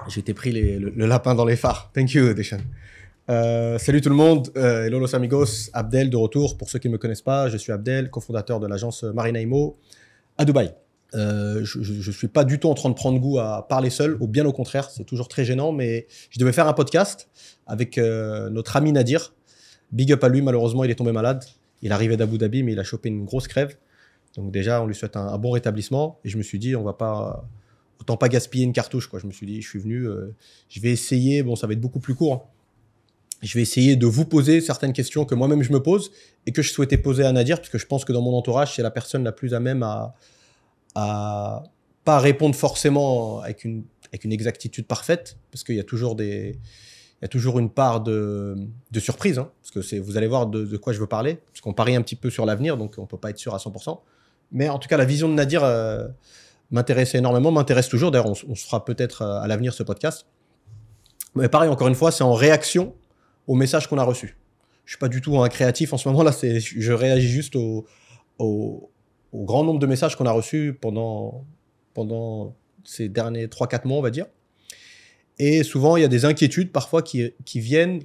J'ai été pris le lapin dans les phares. Thank you, Deshan. Salut tout le monde. Hello los amigos. Abdel de retour. Pour ceux qui ne me connaissent pas, je suis Abdel, cofondateur de l'agence Marina Imo à Dubaï. Je suis pas du tout en train de prendre goût à parler seul, ou bien au contraire, c'est toujours très gênant, mais je devais faire un podcast avec notre ami Nadir. Big up à lui, malheureusement, il est tombé malade. Il arrivait d'Abu Dhabi, mais il a chopé une grosse crève. Donc déjà, on lui souhaite un bon rétablissement. Et je me suis dit, autant pas gaspiller une cartouche, quoi. Je me suis dit, je suis venu, je vais essayer, bon, ça va être beaucoup plus court, hein. Je vais essayer de vous poser certaines questions que moi-même je me pose et que je souhaitais poser à Nadir, parce que je pense que dans mon entourage, c'est la personne la plus à même à pas répondre forcément avec une exactitude parfaite, parce qu'il y a toujours une part de surprise, hein, parce que vous allez voir de quoi je veux parler, parce qu'on parie un petit peu sur l'avenir, donc on ne peut pas être sûr à 100%. Mais en tout cas, la vision de Nadir m'intéressait énormément, m'intéresse toujours. D'ailleurs, on se fera peut-être à l'avenir ce podcast. Mais pareil, encore une fois, c'est en réaction au message qu'on a reçu. Je ne suis pas du tout un créatif en ce moment-là, je réagis juste au grand nombre de messages qu'on a reçus pendant ces derniers 3-4 mois, on va dire. Et souvent, il y a des inquiétudes parfois qui viennent,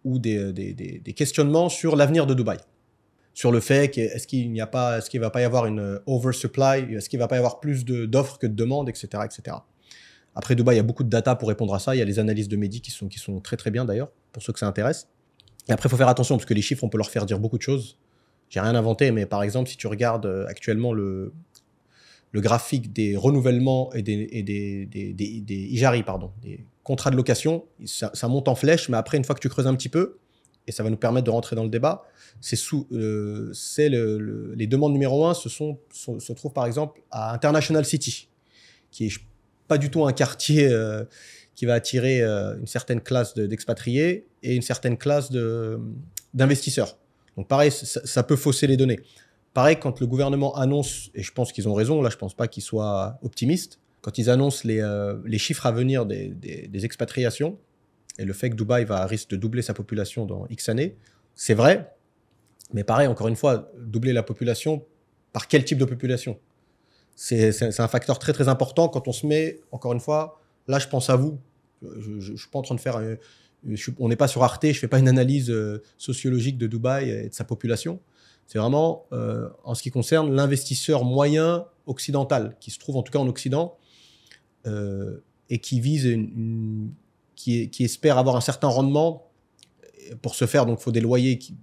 ou des questionnements sur l'avenir de Dubaï. Sur le fait est-ce qu'il ne va pas y avoir une oversupply, est-ce qu'il ne va pas y avoir plus d'offres que de demandes, etc., etc. Après, Dubaï, il y a beaucoup de data pour répondre à ça. Il y a les analyses de Mehdi qui sont très très bien d'ailleurs, pour ceux que ça intéresse. Et après, il faut faire attention, parce que les chiffres, on peut leur faire dire beaucoup de choses. J'ai rien inventé, mais par exemple, si tu regardes actuellement le graphique des renouvellements et des Ijari, des contrats de location, ça monte en flèche, mais après, une fois que tu creuses un petit peu, et ça va nous permettre de rentrer dans le débat, les demandes numéro 1 se trouvent par exemple à International City, qui est pas du tout un quartier qui va attirer une certaine classe d'expatriés et une certaine classe d'investisseurs. Donc pareil, ça peut fausser les données. Pareil, quand le gouvernement annonce, et je pense qu'ils ont raison, là je pense pas qu'ils soient optimistes, quand ils annoncent les chiffres à venir des expatriations, et le fait que Dubaï risque de doubler sa population dans X années, c'est vrai, mais pareil, encore une fois, doubler la population, par quel type de population ? C'est un facteur très très important quand on se met, encore une fois, là je pense à vous, je suis pas en train de faire, on n'est pas sur Arte, je fais pas une analyse sociologique de Dubaï et de sa population. C'est vraiment en ce qui concerne l'investisseur moyen occidental, qui se trouve en tout cas en Occident, et qui vise qui espère avoir un certain rendement. Pour ce faire, donc il faut des loyers qui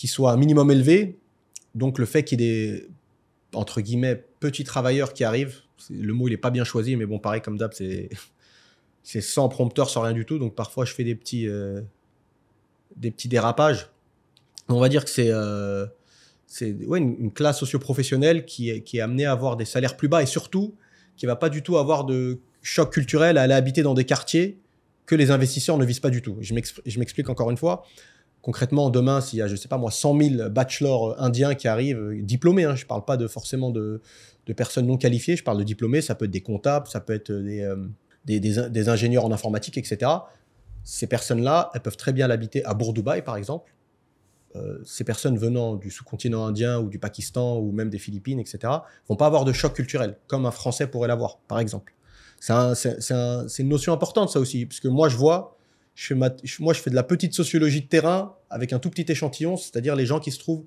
soient un minimum élevé. Donc le fait qu'il y ait des, entre guillemets, petits travailleurs qui arrivent, le mot il n'est pas bien choisi, mais bon, pareil, comme d'hab, c'est sans prompteur, sans rien du tout. Donc parfois je fais des petits dérapages. On va dire que c'est une classe socio-professionnelle qui est amenée à avoir des salaires plus bas, et surtout qui ne va pas du tout avoir de choc culturel à aller habiter dans des quartiers que les investisseurs ne visent pas du tout. Je m'explique encore une fois. Concrètement, demain, s'il y a, je ne sais pas moi, 100 000 bachelors indiens qui arrivent, diplômés, hein, je ne parle pas forcément de personnes non qualifiées, je parle de diplômés, ça peut être des comptables, ça peut être des ingénieurs en informatique, etc. Ces personnes-là, elles peuvent très bien l'habiter à Bourg-Dubaï, par exemple. Ces personnes venant du sous-continent indien ou du Pakistan ou même des Philippines, etc., ne vont pas avoir de choc culturel, comme un Français pourrait l'avoir, par exemple. C'est une notion importante, ça aussi, parce que moi, je fais de la petite sociologie de terrain avec un tout petit échantillon, c'est-à-dire les gens qui se trouvent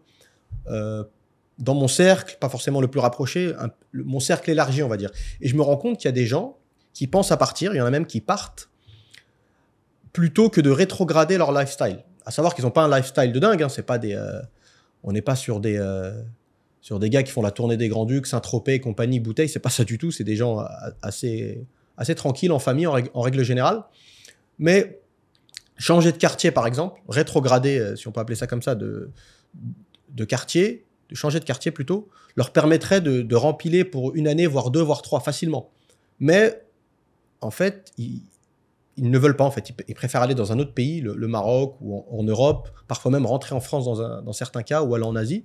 dans mon cercle, pas forcément le plus rapproché, mon cercle élargi, on va dire. Et je me rends compte qu'il y a des gens qui pensent à partir, il y en a même qui partent, plutôt que de rétrograder leur lifestyle. À savoir qu'ils n'ont pas un lifestyle de dingue, hein, c'est pas on n'est pas sur des gars qui font la tournée des Grands-Ducs, Saint-Tropez et compagnie, bouteille, c'est pas ça du tout, c'est des gens assez tranquilles en famille en règle générale. Mais changer de quartier, par exemple, rétrograder, si on peut appeler ça comme ça, de quartier, de changer de quartier plutôt, leur permettrait de rempiler pour une année, voire 2, voire 3, facilement. Mais en fait, ils ne veulent pas, en fait. Ils préfèrent aller dans un autre pays, le Maroc ou en Europe, parfois même rentrer en France dans certains cas, ou aller en Asie,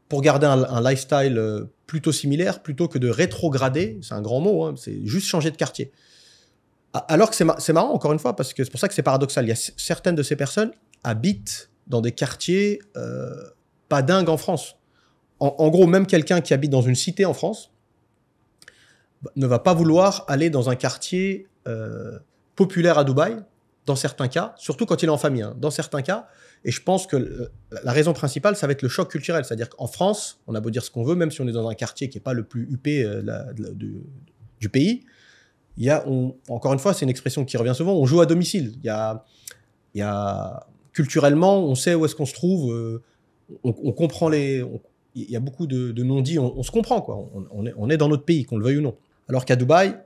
pour garder un lifestyle plutôt similaire, plutôt que de rétrograder, c'est un grand mot, hein, c'est juste changer de quartier. Alors que c'est marrant, encore une fois, parce que c'est pour ça que c'est paradoxal. Il y a certaines de ces personnes habitent dans des quartiers pas dingues en France. En gros, même quelqu'un qui habite dans une cité en France ne va pas vouloir aller dans un quartier populaire à Dubaï, dans certains cas, surtout quand il est en famille, hein, dans certains cas. Et je pense que la raison principale, ça va être le choc culturel. C'est-à-dire qu'en France, on a beau dire ce qu'on veut, même si on est dans un quartier qui n'est pas le plus huppé du pays, encore une fois, c'est une expression qui revient souvent, on joue à domicile. Il y a culturellement, on sait où est-ce qu'on se trouve, on comprend il y a beaucoup de non-dits, on se comprend, quoi. On est dans notre pays, qu'on le veuille ou non. Alors qu'à Dubaï,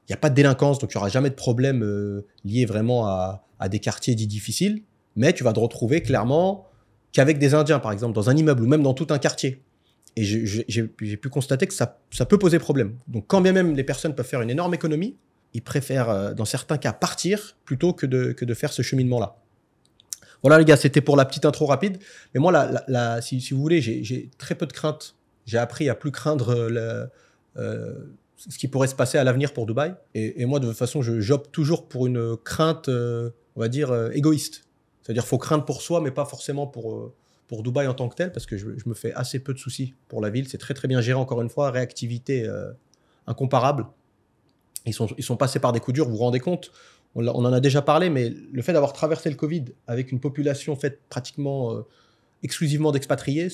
il n'y a pas de délinquance, donc il n'y aura jamais de problème lié vraiment à des quartiers dits difficiles, mais tu vas te retrouver clairement qu'avec des Indiens, par exemple, dans un immeuble ou même dans tout un quartier. Et j'ai pu constater que ça peut poser problème. Donc quand bien même les personnes peuvent faire une énorme économie, ils préfèrent, dans certains cas, partir plutôt que de faire ce cheminement-là. Voilà les gars, c'était pour la petite intro rapide. Mais moi, si vous voulez, j'ai très peu de crainte. J'ai appris à plus craindre ce qui pourrait se passer à l'avenir pour Dubaï. Et moi, de toute façon, j'opte toujours pour une crainte, on va dire, égoïste. C'est-à-dire qu'il faut craindre pour soi, mais pas forcément pour Dubaï en tant que tel, parce que je me fais assez peu de soucis pour la ville. C'est très très bien géré, encore une fois, réactivité incomparable. Ils sont passés par des coups durs, vous vous rendez compte? On en a déjà parlé, mais le fait d'avoir traversé le Covid avec une population faite pratiquement exclusivement d'expatriés,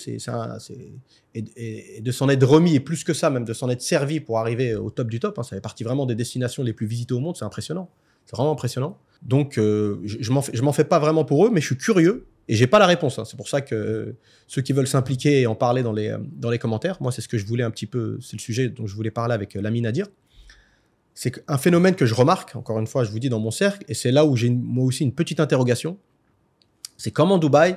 et de s'en être remis, et plus que ça, même de s'en être servi pour arriver au top du top, hein, ça fait partie vraiment des destinations les plus visitées au monde, c'est impressionnant. C'est vraiment impressionnant. Donc, je m'en fais pas vraiment pour eux, mais je suis curieux et j'ai pas la réponse. Hein. C'est pour ça que ceux qui veulent s'impliquer et en parler dans les commentaires, moi, c'est ce que je voulais un petit peu, c'est le sujet dont je voulais parler avec Lamine Nadir. C'est un phénomène que je remarque, encore une fois, je vous dis dans mon cercle, et c'est là où j'ai moi aussi une petite interrogation. C'est comment Dubaï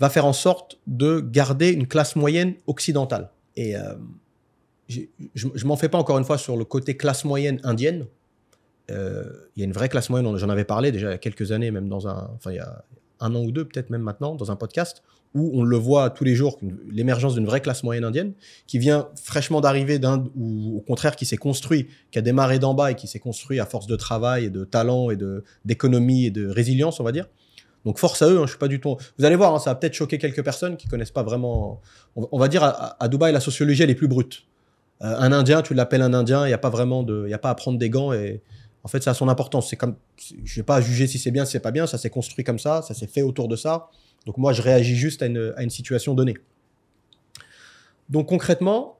va faire en sorte de garder une classe moyenne occidentale. Et je m'en fais pas encore une fois sur le côté classe moyenne indienne. Il y a une vraie classe moyenne, j'en avais parlé déjà il y a quelques années, même il y a un an ou deux, peut-être même maintenant, dans un podcast, où on le voit tous les jours, l'émergence d'une vraie classe moyenne indienne, qui vient fraîchement d'arriver d'Inde, ou au contraire qui s'est construit, qui a démarré d'en bas et qui s'est construit à force de travail et de talent et d'économie et de résilience, on va dire. Donc force à eux, hein, je suis pas du tout... Vous allez voir, hein, ça va peut-être choquer quelques personnes qui connaissent pas vraiment... On va dire à Dubaï, la sociologie, elle est plus brute. Un Indien, tu l'appelles un Indien, il n'y a pas vraiment il y a pas à prendre des gants et... En fait, ça a son importance. Je ne vais pas juger si c'est bien, si c'est pas bien. Ça s'est construit comme ça s'est fait autour de ça. Donc moi, je réagis juste à une situation donnée. Donc concrètement,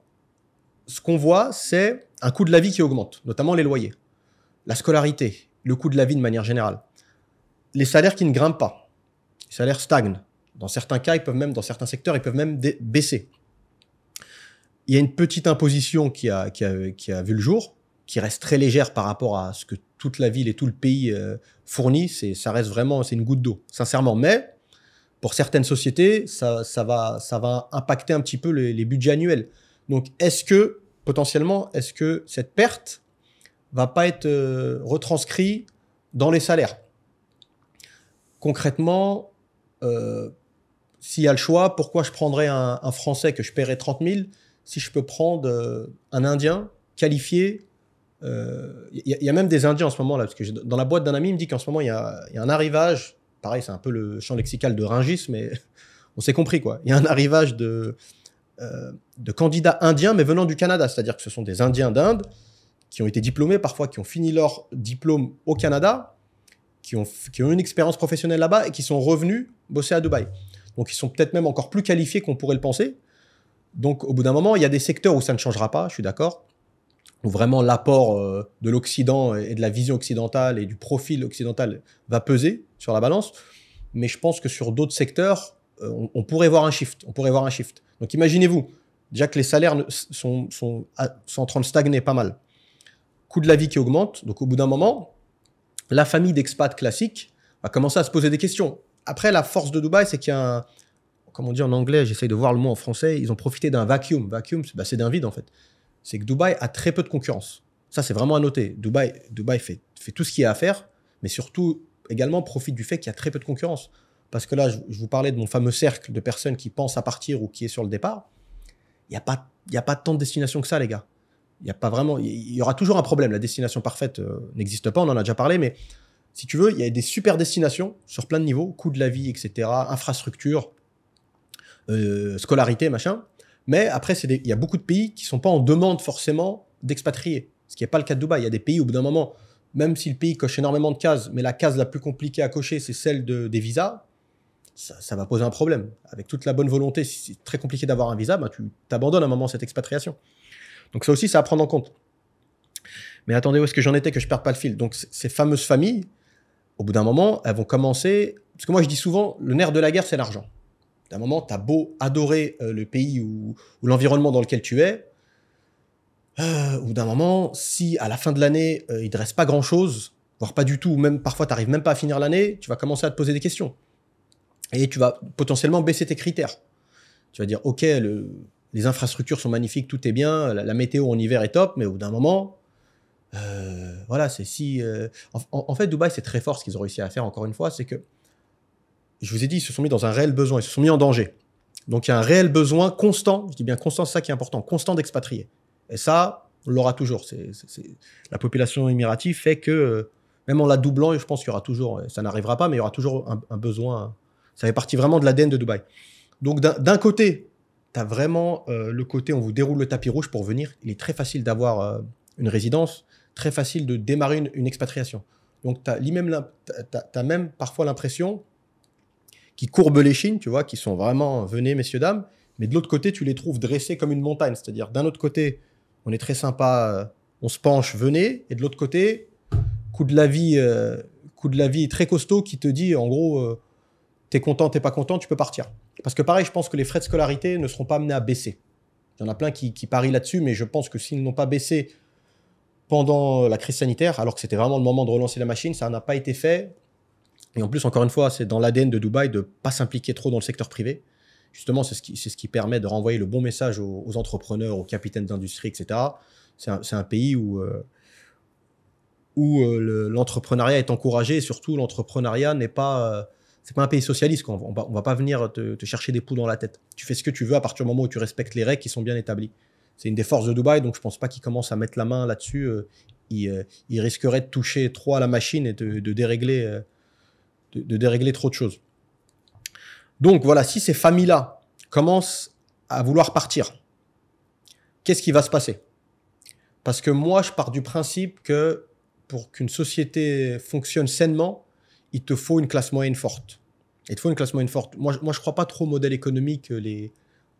ce qu'on voit, c'est un coût de la vie qui augmente, notamment les loyers, la scolarité, le coût de la vie de manière générale, les salaires qui ne grimpent pas, les salaires stagnent. Dans certains cas, dans certains secteurs, ils peuvent même baisser. Il y a une petite imposition qui a vu le jour, qui reste très légère par rapport à ce que toute la ville et tout le pays fournit. Ça reste vraiment, c'est une goutte d'eau, sincèrement. Mais pour certaines sociétés, ça va impacter un petit peu les budgets annuels. Donc, potentiellement, est-ce que cette perte va pas être retranscrite dans les salaires? Concrètement, s'il y a le choix, pourquoi je prendrais un Français que je paierais 30 000 si je peux prendre un Indien qualifié? Il y a même des Indiens en ce moment là, parce que dans la boîte d'un ami, il me dit qu'en ce moment il y a un arrivage, pareil, c'est un peu le champ lexical de Rungis, mais on s'est compris quoi. Il y a un arrivage de candidats indiens, mais venant du Canada, c'est-à-dire que ce sont des Indiens d'Inde qui ont été diplômés, parfois qui ont fini leur diplôme au Canada, qui ont une expérience professionnelle là-bas et qui sont revenus bosser à Dubaï. Donc ils sont peut-être même encore plus qualifiés qu'on pourrait le penser. Donc au bout d'un moment, il y a des secteurs où ça ne changera pas, je suis d'accord, où vraiment l'apport de l'Occident et de la vision occidentale et du profil occidental va peser sur la balance. Mais je pense que sur d'autres secteurs, on pourrait voir un shift. Donc imaginez-vous, déjà que les salaires sont en train de stagner pas mal. Coût de la vie qui augmente. Donc au bout d'un moment, la famille d'expats classiques va commencer à se poser des questions. Après, la force de Dubaï, c'est qu'il y a comme on dit en anglais, j'essaye de voir le mot en français, ils ont profité d'un vacuum. Vacuum, c'est d'un vide en fait. C'est que Dubaï a très peu de concurrence. Ça, c'est vraiment à noter. Dubaï fait tout ce qu'il y a à faire, mais surtout également profite du fait qu'il y a très peu de concurrence. Parce que là, je vous parlais de mon fameux cercle de personnes qui pensent à partir ou qui est sur le départ. Il n'y a pas tant de destinations que ça, les gars. Il y aura toujours un problème. La destination parfaite n'existe pas, on en a déjà parlé, mais si tu veux, il y a des super destinations sur plein de niveaux, coût de la vie, etc., infrastructure, scolarité, machin. Mais après, il y a beaucoup de pays qui ne sont pas en demande forcément d'expatriés. Ce qui n'est pas le cas de Dubaï. Il y a des pays, au bout d'un moment, même si le pays coche énormément de cases, mais la case la plus compliquée à cocher, c'est celle des visas, ça va poser un problème. Avec toute la bonne volonté, si c'est très compliqué d'avoir un visa, tu t'abandonnes à un moment cette expatriation. Donc ça aussi, c'est à prendre en compte. Mais attendez, où est-ce que j'en étais, que je ne perde pas le fil? Donc ces fameuses familles, au bout d'un moment, elles vont commencer... Parce que moi, je dis souvent, le nerf de la guerre, c'est l'argent. D'un moment, tu as beau adorer le pays ou l'environnement dans lequel tu es, ou d'un moment, si à la fin de l'année, il ne te reste pas grand-chose, voire pas du tout, même parfois, tu n'arrives même pas à finir l'année, tu vas commencer à te poser des questions. Et tu vas potentiellement baisser tes critères. Tu vas dire, OK, les infrastructures sont magnifiques, tout est bien, la météo en hiver est top, mais au bout d'un moment... voilà, c'est si... En fait, Dubaï, c'est très fort ce qu'ils ont réussi à faire, encore une fois, c'est que, je vous ai dit, ils se sont mis dans un réel besoin, ils se sont mis en danger. Donc, il y a un réel besoin constant, je dis bien constant, c'est ça qui est important, constant d'expatriés. Et ça, on l'aura toujours. La population émirative fait que, même en la doublant, je pense qu'il y aura toujours, ça n'arrivera pas, mais il y aura toujours un besoin. Ça fait partie vraiment de l'ADN de Dubaï. Donc, d'un côté, tu as vraiment le côté, on vous déroule le tapis rouge pour venir. Il est très facile d'avoir une résidence, très facile de démarrer une expatriation. Donc, tu as même parfois l'impression qu'ils courbent les chines, tu vois, qui sont vraiment, venez, messieurs, dames, mais de l'autre côté, tu les trouves dressés comme une montagne. C'est-à-dire, d'un autre côté, on est très sympa, on se penche, venez, et de l'autre côté, coup de la vie très costaud qui te dit, en gros, t'es content, t'es pas content, tu peux partir. Parce que pareil, je pense que les frais de scolarité ne seront pas amenés à baisser. Il y en a plein qui parient là-dessus, mais je pense que s'ils n'ont pas baissé pendant la crise sanitaire, alors que c'était vraiment le moment de relancer la machine, ça n'a pas été fait. Et en plus, encore une fois, c'est dans l'ADN de Dubaï de ne pas s'impliquer trop dans le secteur privé. Justement, c'est ce qui permet de renvoyer le bon message aux entrepreneurs, aux capitaines d'industrie, etc. C'est un pays où l'entrepreneuriat est encouragé, et surtout l'entrepreneuriat n'est pas... c'est pas un pays socialiste, quoi. On va pas venir te chercher des poux dans la tête. Tu fais ce que tu veux à partir du moment où tu respectes les règles qui sont bien établies. C'est une des forces de Dubaï, donc je pense pas qu'ils commencent à mettre la main là-dessus. Ils risqueraient de toucher trop à la machine et de dérégler trop de choses. Donc voilà, si ces familles-là commencent à vouloir partir, qu'est-ce qui va se passer? Parce que moi, je pars du principe que pour qu'une société fonctionne sainement, il te faut une classe moyenne forte. Il te faut une classe moyenne forte. Moi je ne crois pas trop au modèle économique,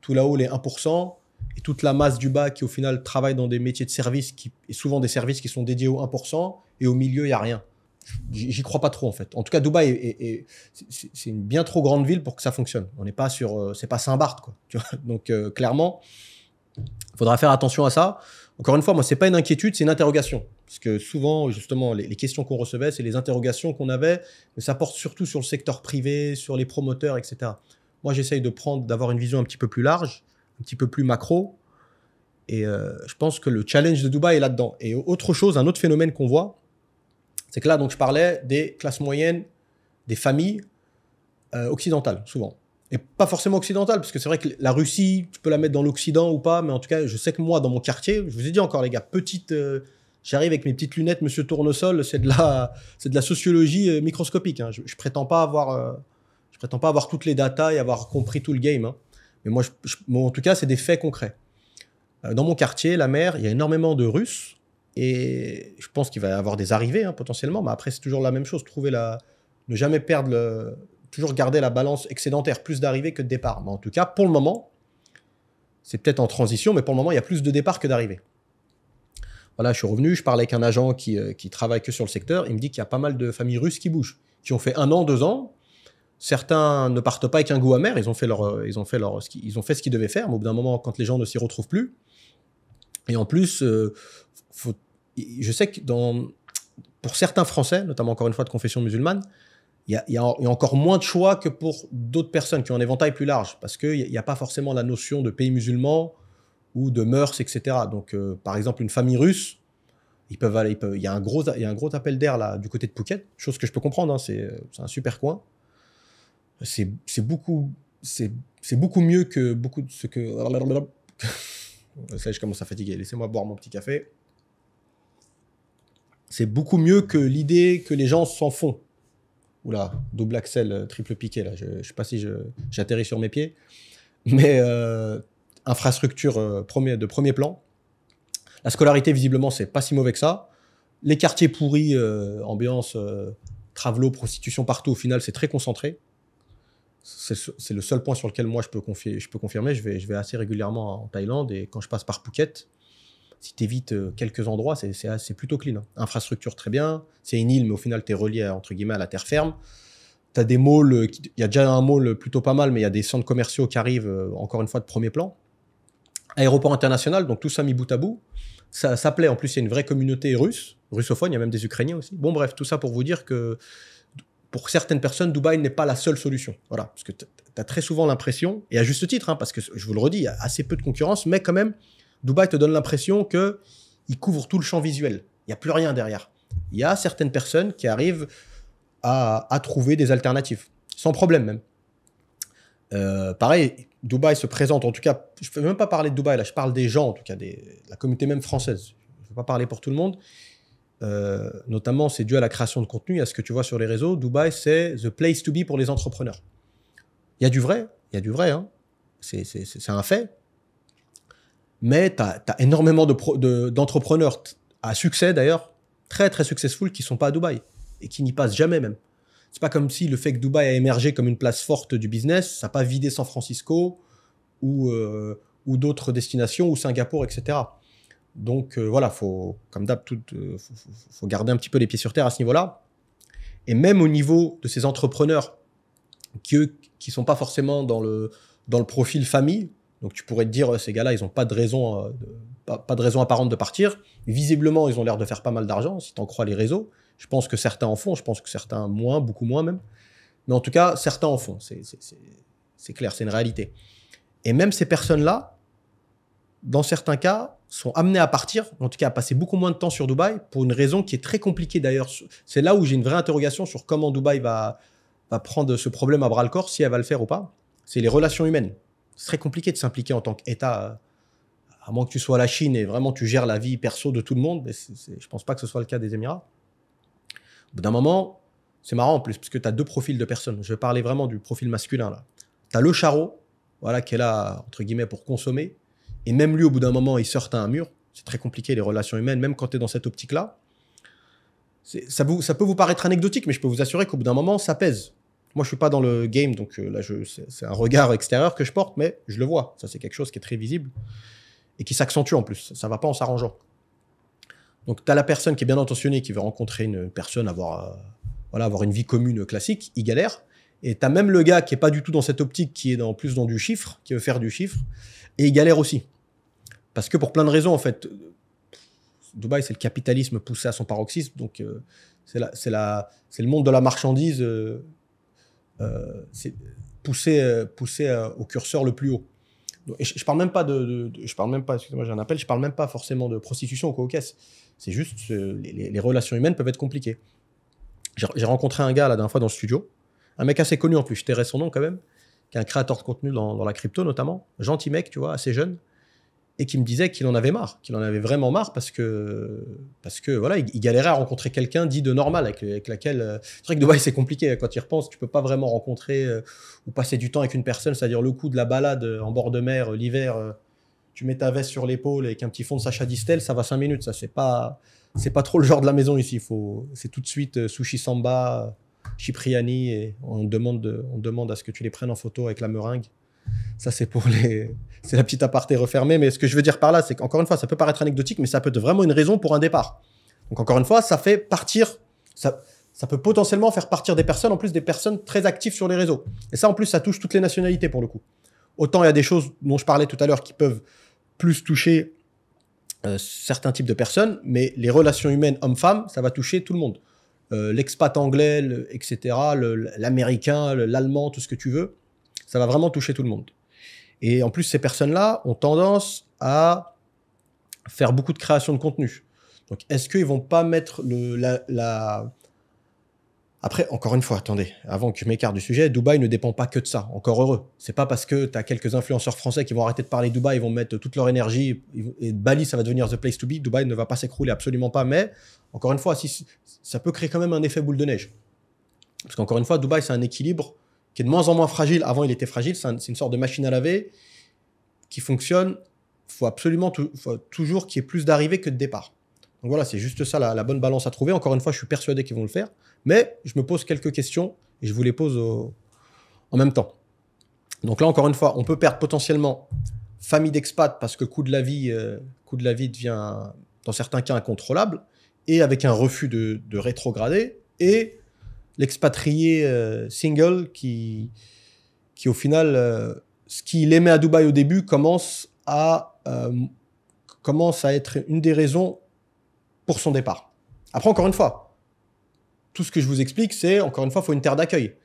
tout là-haut, les 1%, et toute la masse du bas qui, au final, travaille dans des métiers de service, et souvent des services qui sont dédiés au 1%, et au milieu, il n'y a rien. J'y crois pas trop, en fait. En tout cas, Dubaï, c'est une bien trop grande ville pour que ça fonctionne. On n'est pas sur... c'est pas Saint-Barth, quoi. Tu vois. Donc, clairement, il faudra faire attention à ça. Encore une fois, moi, c'est pas une inquiétude, c'est une interrogation. Parce que souvent, justement, les questions qu'on recevait, c'est les interrogations qu'on avait, mais ça porte surtout sur le secteur privé, sur les promoteurs, etc. Moi, j'essaye d'avoir une vision un petit peu plus large, un petit peu plus macro. Et je pense que le challenge de Dubaï est là-dedans. Et autre chose, un autre phénomène qu'on voit, c'est que là, donc, je parlais des classes moyennes, des familles occidentales, souvent. Et pas forcément occidentales, parce que c'est vrai que la Russie, tu peux la mettre dans l'Occident ou pas, mais en tout cas, je sais que moi, dans mon quartier, je vous ai dit encore, les gars, j'arrive avec mes petites lunettes, monsieur Tournesol, c'est de la sociologie microscopique. Hein. Je prétends pas avoir toutes les datas et avoir compris tout le game. Hein. Mais moi, en tout cas, c'est des faits concrets. Dans mon quartier, la mer, il y a énormément de Russes. Et je pense qu'il va y avoir des arrivées, hein, potentiellement. Mais après, c'est toujours la même chose. Ne jamais perdre toujours garder la balance excédentaire. Plus d'arrivées que de départs. Mais en tout cas, pour le moment, c'est peut-être en transition, mais pour le moment, il y a plus de départs que d'arrivées. Voilà, je suis revenu, je parlais avec un agent qui travaille que sur le secteur. Il me dit qu'il y a pas mal de familles russes qui bougent, qui ont fait 1 an, 2 ans. Certains ne partent pas avec un goût amer. Ils ont fait ce qu'ils devaient faire. Mais au bout d'un moment, quand les gens ne s'y retrouvent plus. Et en plus, je sais que pour certains Français, notamment encore une fois de confession musulmane, il y a encore moins de choix que pour d'autres personnes qui ont un éventail plus large. Parce qu'il n'y a pas forcément la notion de pays musulman ou de mœurs, etc. Donc, par exemple, une famille russe, il y a un gros appel d'air là du côté de Phuket, chose que je peux comprendre, hein, c'est un super coin. C'est beaucoup mieux que beaucoup de ce que... Ça, je commence à fatiguer. Laissez-moi boire mon petit café. C'est beaucoup mieux que l'idée que les gens s'en font. Oula, double axel, triple piqué, là. Je ne sais pas si j'atterris sur mes pieds. Mais infrastructure de premier plan. La scolarité, visiblement, c'est pas si mauvais que ça. Les quartiers pourris, ambiance, travelo, prostitution partout, au final, c'est très concentré. C'est le seul point sur lequel moi je peux confirmer. Je vais assez régulièrement en Thaïlande et quand je passe par Phuket, si tu évites quelques endroits, c'est plutôt clean. Hein. Infrastructure très bien. C'est une île, mais au final, tu es relié entre guillemets à la terre ferme. Tu as des malls, il y a déjà un mall plutôt pas mal, mais il y a des centres commerciaux qui arrivent, encore une fois, de premier plan. Aéroport international, donc tout ça mis bout à bout. Ça plaît. En plus, il y a une vraie communauté russophone, il y a même des Ukrainiens aussi. Bon, bref, tout ça pour vous dire que pour certaines personnes, Dubaï n'est pas la seule solution. Voilà, parce que tu as très souvent l'impression, et à juste titre, hein, parce que je vous le redis, il y a assez peu de concurrence, mais quand même, Dubaï te donne l'impression qu'il couvre tout le champ visuel. Il n'y a plus rien derrière. Il y a certaines personnes qui arrivent à trouver des alternatives, sans problème même. Pareil, Dubaï se présente, en tout cas, je ne peux même pas parler de Dubaï, là, je parle des gens, en tout cas, la communauté même française. Je ne vais pas parler pour tout le monde. Notamment, c'est dû à la création de contenu, à ce que tu vois sur les réseaux. Dubaï, c'est the place to be pour les entrepreneurs. Il y a du vrai, hein. C'est un fait. Mais tu as énormément d'entrepreneurs à succès, d'ailleurs, très, très successful, qui ne sont pas à Dubaï et qui n'y passent jamais même. C'est pas comme si le fait que Dubaï a émergé comme une place forte du business, ça n'a pas vidé San Francisco ou d'autres destinations, ou Singapour, etc. Donc voilà, comme d'hab, faut garder un petit peu les pieds sur terre à ce niveau-là. Et même au niveau de ces entrepreneurs qui sont pas forcément dans le profil famille, donc tu pourrais te dire, ces gars-là, ils n'ont pas de raison, pas de raison apparente de partir. Visiblement, ils ont l'air de faire pas mal d'argent, si tu en crois les réseaux. Je pense que certains en font, je pense que certains moins, beaucoup moins même. Mais en tout cas, certains en font, c'est clair, c'est une réalité. Et même ces personnes-là, dans certains cas, sont amenés à partir, en tout cas à passer beaucoup moins de temps sur Dubaï, pour une raison qui est très compliquée d'ailleurs. C'est là où j'ai une vraie interrogation sur comment Dubaï va prendre ce problème à bras-le-corps, si elle va le faire ou pas. C'est les relations humaines. C'est très compliqué de s'impliquer en tant qu'État, à moins que tu sois à la Chine et vraiment tu gères la vie perso de tout le monde, mais je ne pense pas que ce soit le cas des Émirats. Au bout d'un moment, c'est marrant en plus, parce que tu as deux profils de personnes. Je vais parler vraiment du profil masculin là. Tu as le charreau, voilà, qui est là, entre guillemets, pour consommer. Et même lui, au bout d'un moment, il sort à un mur. C'est très compliqué, les relations humaines, même quand tu es dans cette optique-là. Ça peut vous paraître anecdotique, mais je peux vous assurer qu'au bout d'un moment, ça pèse. Moi, je suis pas dans le game, donc là, c'est un regard extérieur que je porte, mais je le vois. Ça, c'est quelque chose qui est très visible et qui s'accentue en plus. Ça va pas en s'arrangeant. Donc, tu as la personne qui est bien intentionnée, qui veut rencontrer une personne, avoir une vie commune classique, il galère. Et tu as même le gars qui est pas du tout dans cette optique, qui est plus dans du chiffre, qui veut faire du chiffre, et il galère aussi. Parce que pour plein de raisons, en fait, Dubaï, c'est le capitalisme poussé à son paroxysme, donc c'est le monde de la marchandise c'est poussé au curseur le plus haut. Et je parle même pas excusez-moi, j'ai un appel, je parle même pas forcément de prostitution au Caucase. C'est juste les relations humaines peuvent être compliquées. J'ai rencontré un gars la dernière fois dans le studio, un mec assez connu en plus, je tairai son nom quand même, qui est un créateur de contenu dans la crypto notamment, gentil mec, tu vois, assez jeune, et qui me disait qu'il en avait marre, qu'il en avait vraiment marre parce que voilà, il galérait à rencontrer quelqu'un dit de normal, avec laquelle... C'est vrai que Dubaï, c'est compliqué, quand tu y repenses, tu peux pas vraiment rencontrer ou passer du temps avec une personne, c'est-à-dire le coup de la balade en bord de mer, l'hiver, tu mets ta veste sur l'épaule avec un petit fond de Sacha Distel, ça va 5 minutes, ça, c'est pas trop le genre de la maison ici, c'est tout de suite sushi samba, Cipriani, et on demande à ce que tu les prennes en photo avec la meringue. Ça, c'est la petite aparté refermée. Mais ce que je veux dire par là, c'est qu'encore une fois, ça peut paraître anecdotique, mais ça peut être vraiment une raison pour un départ. Donc, encore une fois, ça fait partir, ça peut potentiellement faire partir des personnes, en plus des personnes très actives sur les réseaux. Et ça, en plus, ça touche toutes les nationalités pour le coup. Autant il y a des choses dont je parlais tout à l'heure qui peuvent plus toucher certains types de personnes, mais les relations humaines hommes-femmes, ça va toucher tout le monde. L'expat anglais, etc., l'américain, l'allemand, tout ce que tu veux. Ça va vraiment toucher tout le monde. Et en plus, ces personnes-là ont tendance à faire beaucoup de création de contenu. Donc, est-ce qu'ils ne vont pas mettre Après, encore une fois, attendez, avant que je m'écarte du sujet, Dubaï ne dépend pas que de ça, encore heureux. C'est pas parce que tu as quelques influenceurs français qui vont arrêter de parler de Dubaï, ils vont mettre toute leur énergie, et Bali, ça va devenir the place to be. Dubaï ne va pas s'écrouler, absolument pas. Mais, encore une fois, ça peut créer quand même un effet boule de neige. Parce qu'encore une fois, Dubaï, c'est un équilibre qui est de moins en moins fragile. Avant, il était fragile. C'est une sorte de machine à laver qui fonctionne faut absolument faut toujours qu'il y ait plus d'arrivées que de départ. Donc voilà, c'est juste ça la bonne balance à trouver. Encore une fois, je suis persuadé qu'ils vont le faire, mais je me pose quelques questions et je vous les pose en même temps. Donc là, encore une fois, on peut perdre potentiellement famille d'expat parce que le coût de la vie devient, dans certains cas, incontrôlable, et avec un refus de rétrograder, et l'expatrié single qui au final, ce qu'il aimait à Dubaï au début commence à être une des raisons pour son départ. Après, encore une fois, tout ce que je vous explique, c'est, encore une fois, il faut une terre d'accueil.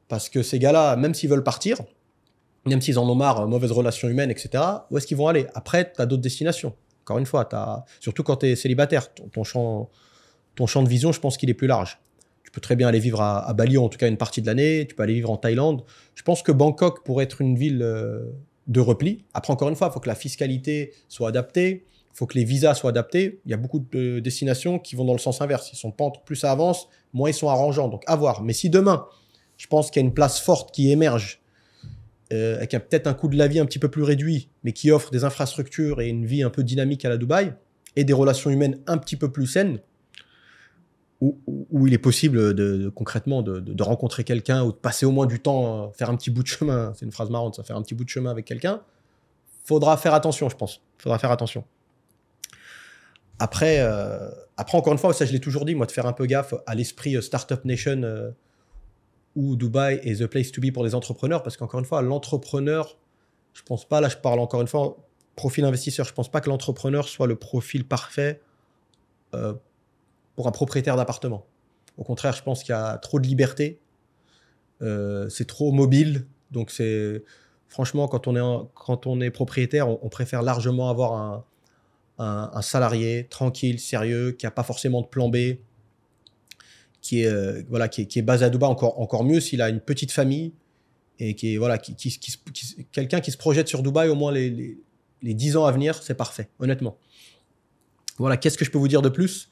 Parce que ces gars-là, même s'ils veulent partir, même s'ils en ont marre, mauvaises relations humaines, etc., où est-ce qu'ils vont aller? Après, tu as d'autres destinations. Encore une fois, surtout quand tu es célibataire, ton champ de vision, je pense qu'il est plus large. Tu peux très bien aller vivre à Bali, en tout cas une partie de l'année. Tu peux aller vivre en Thaïlande. Je pense que Bangkok pourrait être une ville de repli. Après, encore une fois, il faut que la fiscalité soit adaptée. Il faut que les visas soient adaptés. Il y a beaucoup de destinations qui vont dans le sens inverse. Ils sont pas plus ça avance, moins ils sont arrangeants. Donc, à voir. Mais si demain, je pense qu'il y a une place forte qui émerge, avec peut-être un coût de la vie un petit peu plus réduit, mais qui offre des infrastructures et une vie un peu dynamique à la Dubaï, et des relations humaines un petit peu plus saines, où il est possible concrètement de rencontrer quelqu'un ou de passer au moins du temps, faire un petit bout de chemin. C'est une phrase marrante, ça, faire un petit bout de chemin avec quelqu'un. Faudra faire attention, je pense. Faudra faire attention. Après, encore une fois, ça je l'ai toujours dit, moi, de faire un peu gaffe à l'esprit Startup Nation où Dubaï est the place to be pour les entrepreneurs, parce qu'encore une fois, l'entrepreneur, je pense pas, là je parle encore une fois, profil investisseur, je pense pas que l'entrepreneur soit le profil parfait pour un propriétaire d'appartement. Au contraire, je pense qu'il y a trop de liberté, c'est trop mobile, donc franchement, quand on est propriétaire, on préfère largement avoir un salarié tranquille, sérieux, qui n'a pas forcément de plan B, qui est basé à Dubaï, encore mieux s'il a une petite famille et qui est quelqu'un qui se projette sur Dubaï au moins les 10 ans à venir, c'est parfait, honnêtement. Voilà, qu'est-ce que je peux vous dire de plus?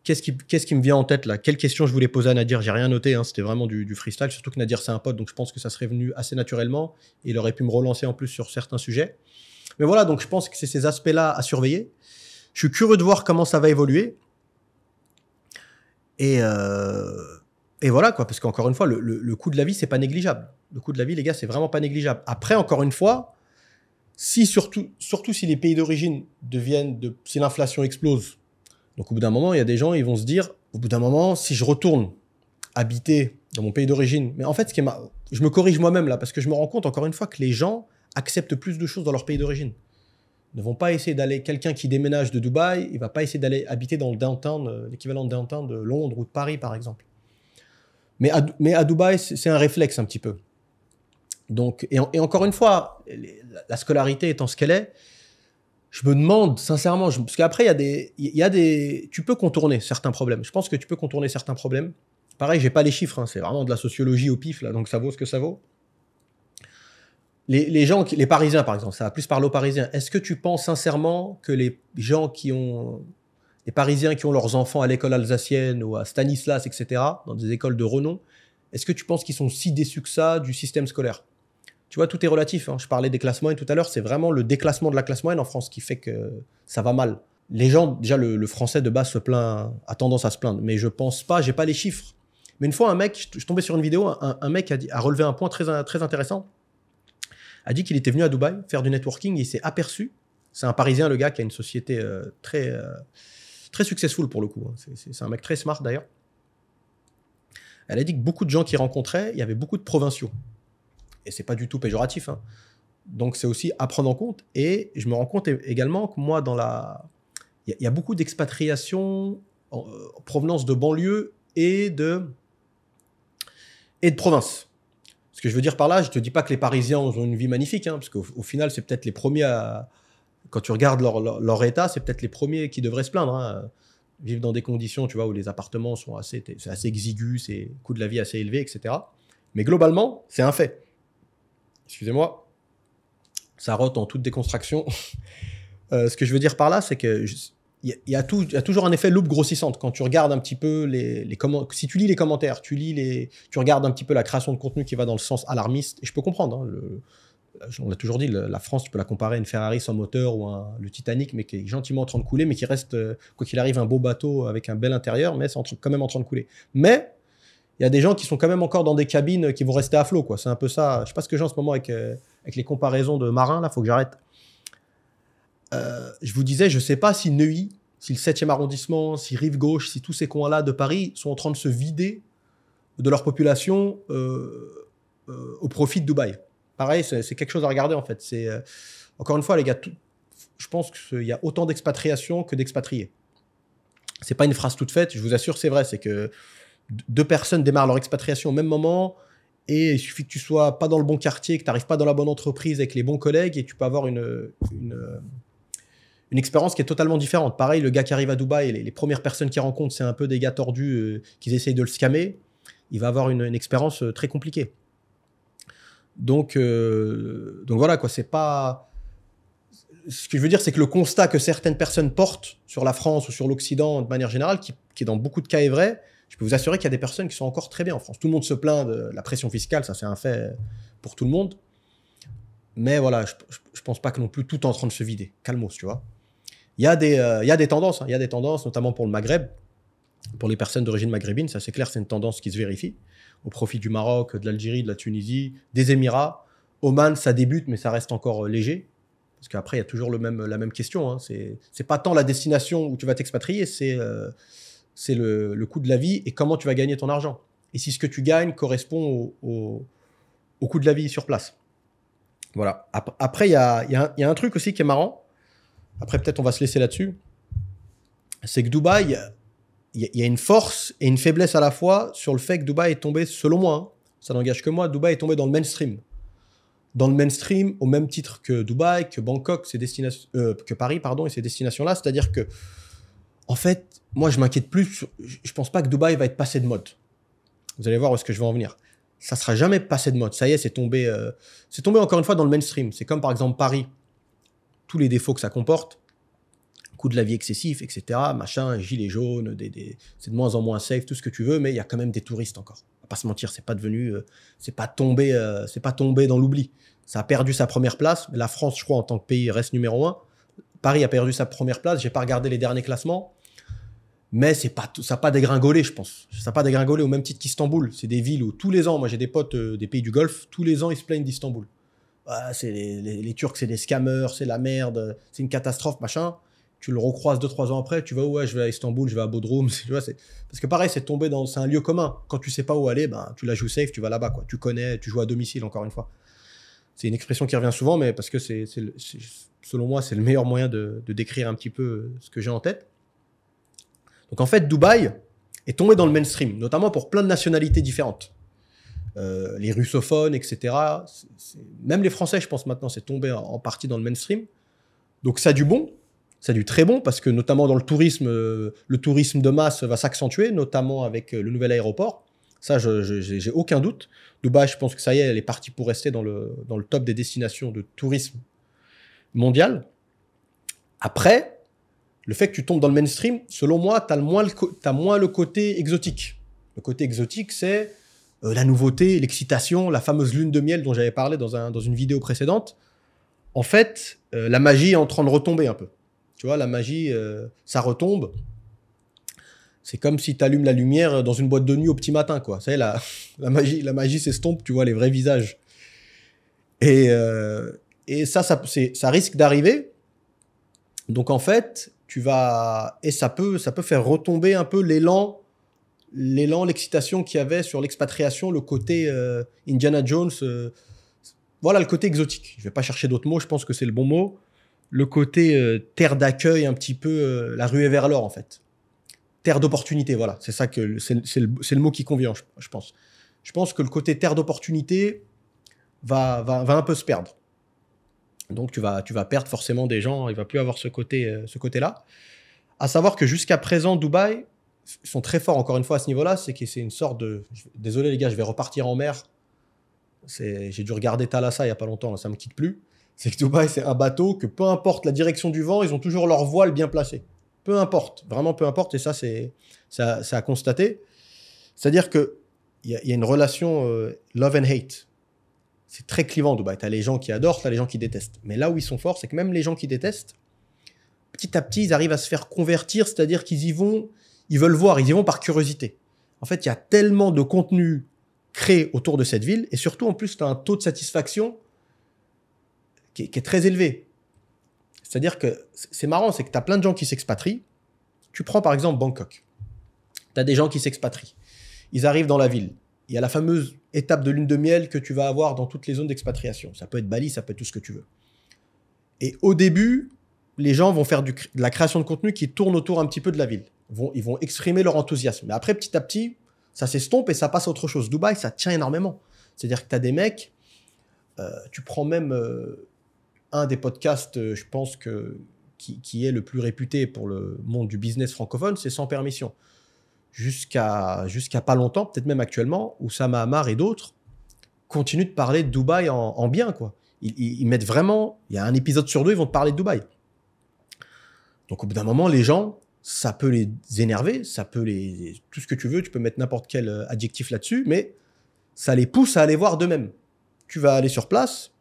Qu'est-ce qui me vient en tête là? Quelle question je voulais poser à Nadir? J'ai rien noté, hein, c'était vraiment du freestyle, surtout que Nadir c'est un pote, donc je pense que ça serait venu assez naturellement et il aurait pu me relancer en plus sur certains sujets. Mais voilà, donc je pense que c'est ces aspects-là à surveiller. Je suis curieux de voir comment ça va évoluer. Et voilà, quoi, parce qu'encore une fois, le coût de la vie, c'est pas négligeable. Le coût de la vie, les gars, c'est vraiment pas négligeable. Après, encore une fois, surtout si les pays d'origine si l'inflation explose, donc au bout d'un moment, il y a des gens, ils vont se dire, au bout d'un moment, si je retourne habiter dans mon pays d'origine, mais en fait, je me corrige moi-même là, parce que je me rends compte, encore une fois, que les gens acceptent plus de choses dans leur pays d'origine. Ne vont pas essayer d'aller, quelqu'un qui déménage de Dubaï, il va pas essayer d'aller habiter dans le downtown, l'équivalent de downtown de Londres ou de Paris, par exemple. Mais à Dubaï, c'est un réflexe un petit peu. Donc, et encore une fois, la scolarité étant ce qu'elle est, je me demande sincèrement, parce qu'après, tu peux contourner certains problèmes. Je pense que tu peux contourner certains problèmes. Pareil, j'ai pas les chiffres, hein, c'est vraiment de la sociologie au pif, là, donc ça vaut ce que ça vaut. Les Parisiens, par exemple, ça va plus parler aux Parisiens. Est-ce que tu penses sincèrement que les Parisiens qui ont leurs enfants à l'école alsacienne ou à Stanislas, etc., dans des écoles de renom, est-ce que tu penses qu'ils sont si déçus que ça du système scolaire? Tu vois, tout est relatif. Hein. Je parlais des classes moyennes tout à l'heure, c'est vraiment le déclassement de la classe moyenne en France qui fait que ça va mal. Les gens, déjà, le français de base a tendance à se plaindre, mais je pense pas, j'ai pas les chiffres. Mais une fois, un mec, je tombais sur une vidéo, un mec a relevé un point très, très intéressant. A dit qu'il était venu à Dubaï faire du networking et il s'est aperçu, c'est un Parisien le gars qui a une société très successful pour le coup, hein. C'est un mec très smart d'ailleurs. Elle a dit que beaucoup de gens qu'il rencontrait, il y avait beaucoup de provinciaux. Et c'est pas du tout péjoratif, hein. Donc c'est aussi à prendre en compte. Et je me rends compte également que moi, il y a beaucoup d'expatriation en provenance de banlieue et de province. Ce que je veux dire par là, je ne te dis pas que les Parisiens ont une vie magnifique, hein, parce qu'au final, c'est peut-être les premiers quand tu regardes leur état, c'est peut-être les premiers qui devraient se plaindre. Hein. Vivre dans des conditions, tu vois, où les appartements sont assez exigus, c'est le coût de la vie assez élevé, etc. Mais globalement, c'est un fait. Excusez-moi, ça rote en toute déconstruction. Ce que je veux dire par là, c'est que il y a toujours un effet loupe grossissante. Quand tu regardes un petit peu si tu lis les commentaires, tu regardes un petit peu la création de contenu qui va dans le sens alarmiste, et je peux comprendre, hein, on l'a toujours dit, la France, tu peux la comparer à une Ferrari sans moteur ou le Titanic, mais qui est gentiment en train de couler, mais qui reste, quoi qu'il arrive, un beau bateau avec un bel intérieur, mais c'est quand même en train de couler. Mais il y a des gens qui sont quand même encore dans des cabines qui vont rester à flot, quoi. C'est un peu ça. Je sais pas ce que j'ai en ce moment avec les comparaisons de marins, là, faut que j'arrête. Je vous disais, je sais pas si Neuilly, si le 7e arrondissement, si Rive-Gauche, si tous ces coins-là de Paris sont en train de se vider de leur population au profit de Dubaï. Pareil, c'est quelque chose à regarder, en fait. Encore une fois, les gars, je pense qu'il y a autant d'expatriation que d'expatriés. C'est pas une phrase toute faite, je vous assure, c'est vrai. C'est que 2 personnes démarrent leur expatriation au même moment et il suffit que tu sois pas dans le bon quartier, que tu n'arrives pas dans la bonne entreprise avec les bons collègues et tu peux avoir une expérience qui est totalement différente. Pareil, le gars qui arrive à Dubaï, les premières personnes qu'il rencontre, c'est un peu des gars tordus qui essayent de le scammer. Il va avoir une expérience très compliquée. Donc voilà, quoi, c'est pas... Ce que je veux dire, c'est que le constat que certaines personnes portent sur la France ou sur l'Occident de manière générale, qui est dans beaucoup de cas est vrai, je peux vous assurer qu'il y a des personnes qui sont encore très bien en France. Tout le monde se plaint de la pression fiscale, ça c'est un fait pour tout le monde. Mais voilà, je pense pas que non plus tout est en train de se vider. Calmos, tu vois. Il y a des tendances, hein. Il y a des tendances, notamment pour le Maghreb, pour les personnes d'origine maghrébine, ça c'est clair, c'est une tendance qui se vérifie, au profit du Maroc, de l'Algérie, de la Tunisie, des Émirats. Oman, ça débute, mais ça reste encore léger. Parce qu'après, il y a toujours la même question. Hein. C'est pas tant la destination où tu vas t'expatrier, c'est le coût de la vie et comment tu vas gagner ton argent. Et si ce que tu gagnes correspond au coût de la vie sur place. Voilà. Après, il y a un truc aussi qui est marrant. Après, peut-être on va se laisser là-dessus. C'est que Dubaï, il y a une force et une faiblesse à la fois sur le fait que Dubaï est tombé, selon moi, hein, ça n'engage que moi, Dubaï est tombé dans le mainstream. Dans le mainstream, au même titre que Dubaï, que Bangkok, que Paris, pardon, et ces destinations-là. C'est-à-dire que, en fait, moi, je m'inquiète plus. Je pense pas que Dubaï va être passé de mode. Vous allez voir où est-ce que je vais en venir. Ça sera jamais passé de mode. Ça y est, c'est tombé encore une fois dans le mainstream. C'est comme par exemple Paris. Tous les défauts que ça comporte, coût de la vie excessif, etc., machin, gilets jaunes, c'est de moins en moins safe, tout ce que tu veux, mais il y a quand même des touristes encore. On va pas se mentir, c'est pas tombé dans l'oubli. Ça a perdu sa première place. La France, je crois, en tant que pays, reste numéro 1. Paris a perdu sa première place. J'ai pas regardé les derniers classements, mais ça n'a pas dégringolé, je pense. Ça n'a pas dégringolé au même titre qu'Istanbul. C'est des villes où tous les ans, moi j'ai des potes des pays du Golfe, tous les ans ils se plaignent d'Istanbul. Ah, c'est les Turcs, c'est des scammers, c'est la merde, c'est une catastrophe, machin. Tu le recroises 2-3 ans après, tu vas où? Ouais, je vais à Istanbul, je vais à Bodrum. Tu vois, parce que pareil, c'est un lieu commun. Quand tu sais pas où aller, ben, tu la joues safe, tu vas là-bas, quoi. Tu connais, tu joues à domicile, encore une fois. C'est une expression qui revient souvent, mais parce que selon moi, c'est le meilleur moyen de décrire un petit peu ce que j'ai en tête. Donc en fait, Dubaï est tombé dans le mainstream, notamment pour plein de nationalités différentes. Les russophones, etc. Même les Français, je pense maintenant, c'est tombé en partie dans le mainstream. Donc ça a du bon, ça a du très bon, parce que notamment dans le tourisme de masse va s'accentuer, notamment avec le nouvel aéroport. Ça, j'ai aucun doute. Dubaï, je pense que ça y est, elle est partie pour rester dans le top des destinations de tourisme mondial. Après, le fait que tu tombes dans le mainstream, selon moi, tu as moins le côté exotique. Le côté exotique, c'est la nouveauté, l'excitation, la fameuse lune de miel dont j'avais parlé dans une vidéo précédente. En fait, la magie est en train de retomber un peu. Tu vois, la magie, ça retombe. C'est comme si tu allumes la lumière dans une boîte de nuit au petit matin, quoi. Ça y est, la magie s'estompe, tu vois les vrais visages. Et ça risque d'arriver. Donc en fait, ça peut faire retomber un peu l'élan, l'excitation qu'il y avait sur l'expatriation, le côté Indiana Jones. Voilà le côté exotique. Je vais pas chercher d'autres mots, je pense que c'est le bon mot. Le côté terre d'accueil, un petit peu la ruée vers l'or en fait. Terre d'opportunité, voilà. C'est ça que c'est le mot qui convient, je pense. Je pense que le côté terre d'opportunité va un peu se perdre. Donc tu vas perdre forcément des gens, il va plus avoir ce côté-là. À savoir que jusqu'à présent, Dubaï sont très forts encore une fois à ce niveau-là, c'est que c'est une sorte de... Désolé les gars, je vais repartir en mer. J'ai dû regarder Thalassa il y a pas longtemps, là, ça me quitte plus. C'est que Dubaï, c'est un bateau que peu importe la direction du vent, ils ont toujours leur voile bien placé. Peu importe, vraiment peu importe, et ça, c'est à constater. C'est-à-dire qu'il y a une relation love and hate. C'est très clivant, Dubaï. Tu as les gens qui adorent, tu as les gens qui détestent. Mais là où ils sont forts, c'est que même les gens qui détestent, petit à petit, ils arrivent à se faire convertir, c'est-à-dire qu'ils y vont, ils veulent voir, ils y vont par curiosité. En fait, il y a tellement de contenu créé autour de cette ville, et surtout, en plus, tu as un taux de satisfaction qui est très élevé. C'est-à-dire que c'est marrant, c'est que tu as plein de gens qui s'expatrient. Tu prends par exemple Bangkok. Tu as des gens qui s'expatrient. Ils arrivent dans la ville. Il y a la fameuse étape de lune de miel que tu vas avoir dans toutes les zones d'expatriation. Ça peut être Bali, ça peut être tout ce que tu veux. Et au début, les gens vont faire de la création de contenu qui tourne autour un petit peu de la ville. Ils vont exprimer leur enthousiasme. Mais après, petit à petit, ça s'estompe et ça passe à autre chose. Dubaï, ça tient énormément. C'est-à-dire que tu as des mecs, tu prends même un des podcasts, je pense, qui est le plus réputé pour le monde du business francophone, c'est Sans Permission. Jusqu'à pas longtemps, peut-être même actuellement, Oussama Hamar et d'autres continuent de parler de Dubaï en bien, quoi. Ils mettent vraiment... Il y a un épisode sur deux, ils vont te parler de Dubaï. Donc, au bout d'un moment, les gens, ça peut les énerver, ça peut tout ce que tu veux, tu peux mettre n'importe quel adjectif là-dessus, mais ça les pousse à aller voir d'eux-mêmes. Tu vas aller sur place,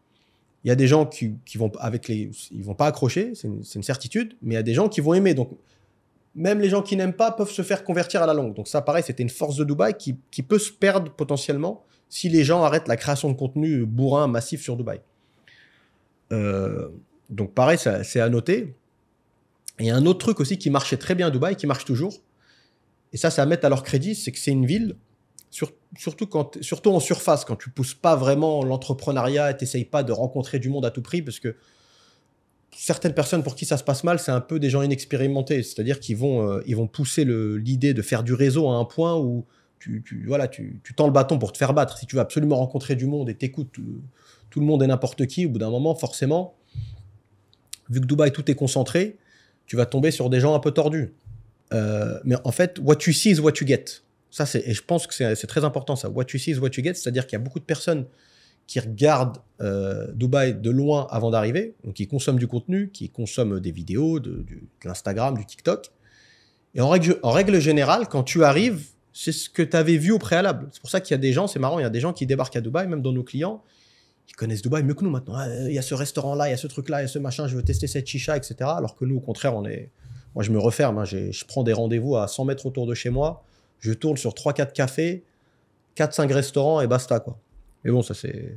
il y a des gens qui vont ils vont pas accrocher, c'est une certitude, mais il y a des gens qui vont aimer. Donc, même les gens qui n'aiment pas peuvent se faire convertir à la langue. Donc ça, pareil, c'était une force de Dubaï qui peut se perdre potentiellement si les gens arrêtent la création de contenu bourrin massif sur Dubaï. Donc pareil, c'est à noter. Et il y a un autre truc aussi qui marchait très bien à Dubaï, qui marche toujours, et ça à mettre à leur crédit, c'est que c'est une ville, surtout en surface, quand tu pousses pas vraiment l'entrepreneuriat et t'essayes pas de rencontrer du monde à tout prix, parce que certaines personnes pour qui ça se passe mal, c'est un peu des gens inexpérimentés, c'est-à-dire qu'ils vont pousser l'idée de faire du réseau à un point où tu tends le bâton pour te faire battre. Si tu veux absolument rencontrer du monde et t'écoutes tout le monde et n'importe qui, au bout d'un moment, forcément, vu que Dubaï, tout est concentré, tu vas tomber sur des gens un peu tordus. Mais en fait, what you see is what you get. Et je pense que c'est très important, ça. What you see is what you get, c'est-à-dire qu'il y a beaucoup de personnes qui regardent Dubaï de loin avant d'arriver, donc qui consomment du contenu, qui consomment des vidéos, de l'Instagram, du TikTok. Et en règle générale, quand tu arrives, c'est ce que tu avais vu au préalable. C'est pour ça qu'il y a des gens, c'est marrant, il y a des gens qui débarquent à Dubaï, même dans nos clients, qui connaissent Dubaï mieux que nous maintenant. Il y a ce restaurant-là, il y a ce truc-là, il y a ce machin, je veux tester cette chicha, etc. Alors que nous, au contraire, moi, je me referme. Je prends des rendez-vous à 100 mètres autour de chez moi, je tourne sur 3-4 cafés, 4-5 restaurants et basta, quoi. Mais bon, ça, c'est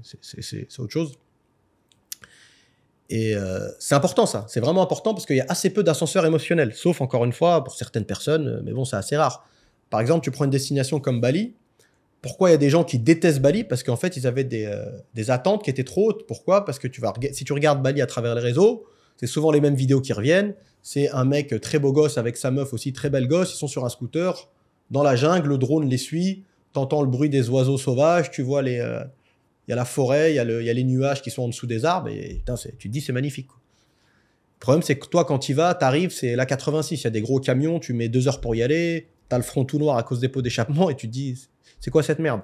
autre chose. Et c'est important, ça. C'est vraiment important parce qu'il y a assez peu d'ascenseurs émotionnels. Sauf, encore une fois, pour certaines personnes, mais bon, c'est assez rare. Par exemple, tu prends une destination comme Bali. Pourquoi il y a des gens qui détestent Bali? Parce qu'en fait, ils avaient des attentes qui étaient trop hautes. Pourquoi? Parce que si tu regardes Bali à travers les réseaux, c'est souvent les mêmes vidéos qui reviennent. C'est un mec très beau gosse avec sa meuf aussi très belle gosse. Ils sont sur un scooter dans la jungle, le drone les suit. T'entends le bruit des oiseaux sauvages, tu vois il y a la forêt, il y a les nuages qui sont en dessous des arbres, et putain, tu te dis c'est magnifique, quoi. Le problème, c'est que toi, quand tu y vas, t'arrives, c'est la 86, il y a des gros camions, tu mets 2 heures pour y aller, t'as le front tout noir à cause des pots d'échappement, et tu te dis, c'est quoi cette merde?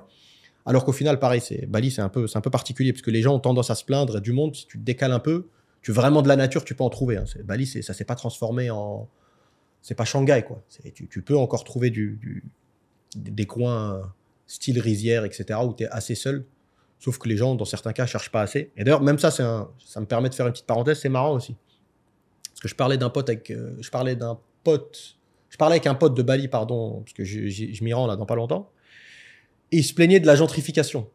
Alors qu'au final, pareil, Bali, c'est un peu particulier, parce que les gens ont tendance à se plaindre du monde. Si tu te décales un peu, tu veux vraiment de la nature, tu peux en trouver, hein. Bali, ça s'est pas transformé en... C'est pas Shanghai, quoi. Tu peux encore trouver des coins style rizière, etc., où tu es assez seul. Sauf que les gens, dans certains cas, cherchent pas assez. Et d'ailleurs, même ça, ça me permet de faire une petite parenthèse, c'est marrant aussi. Parce que je parlais avec un pote de Bali, pardon, parce que je m'y rends là dans pas longtemps, et il se plaignait de la gentrification.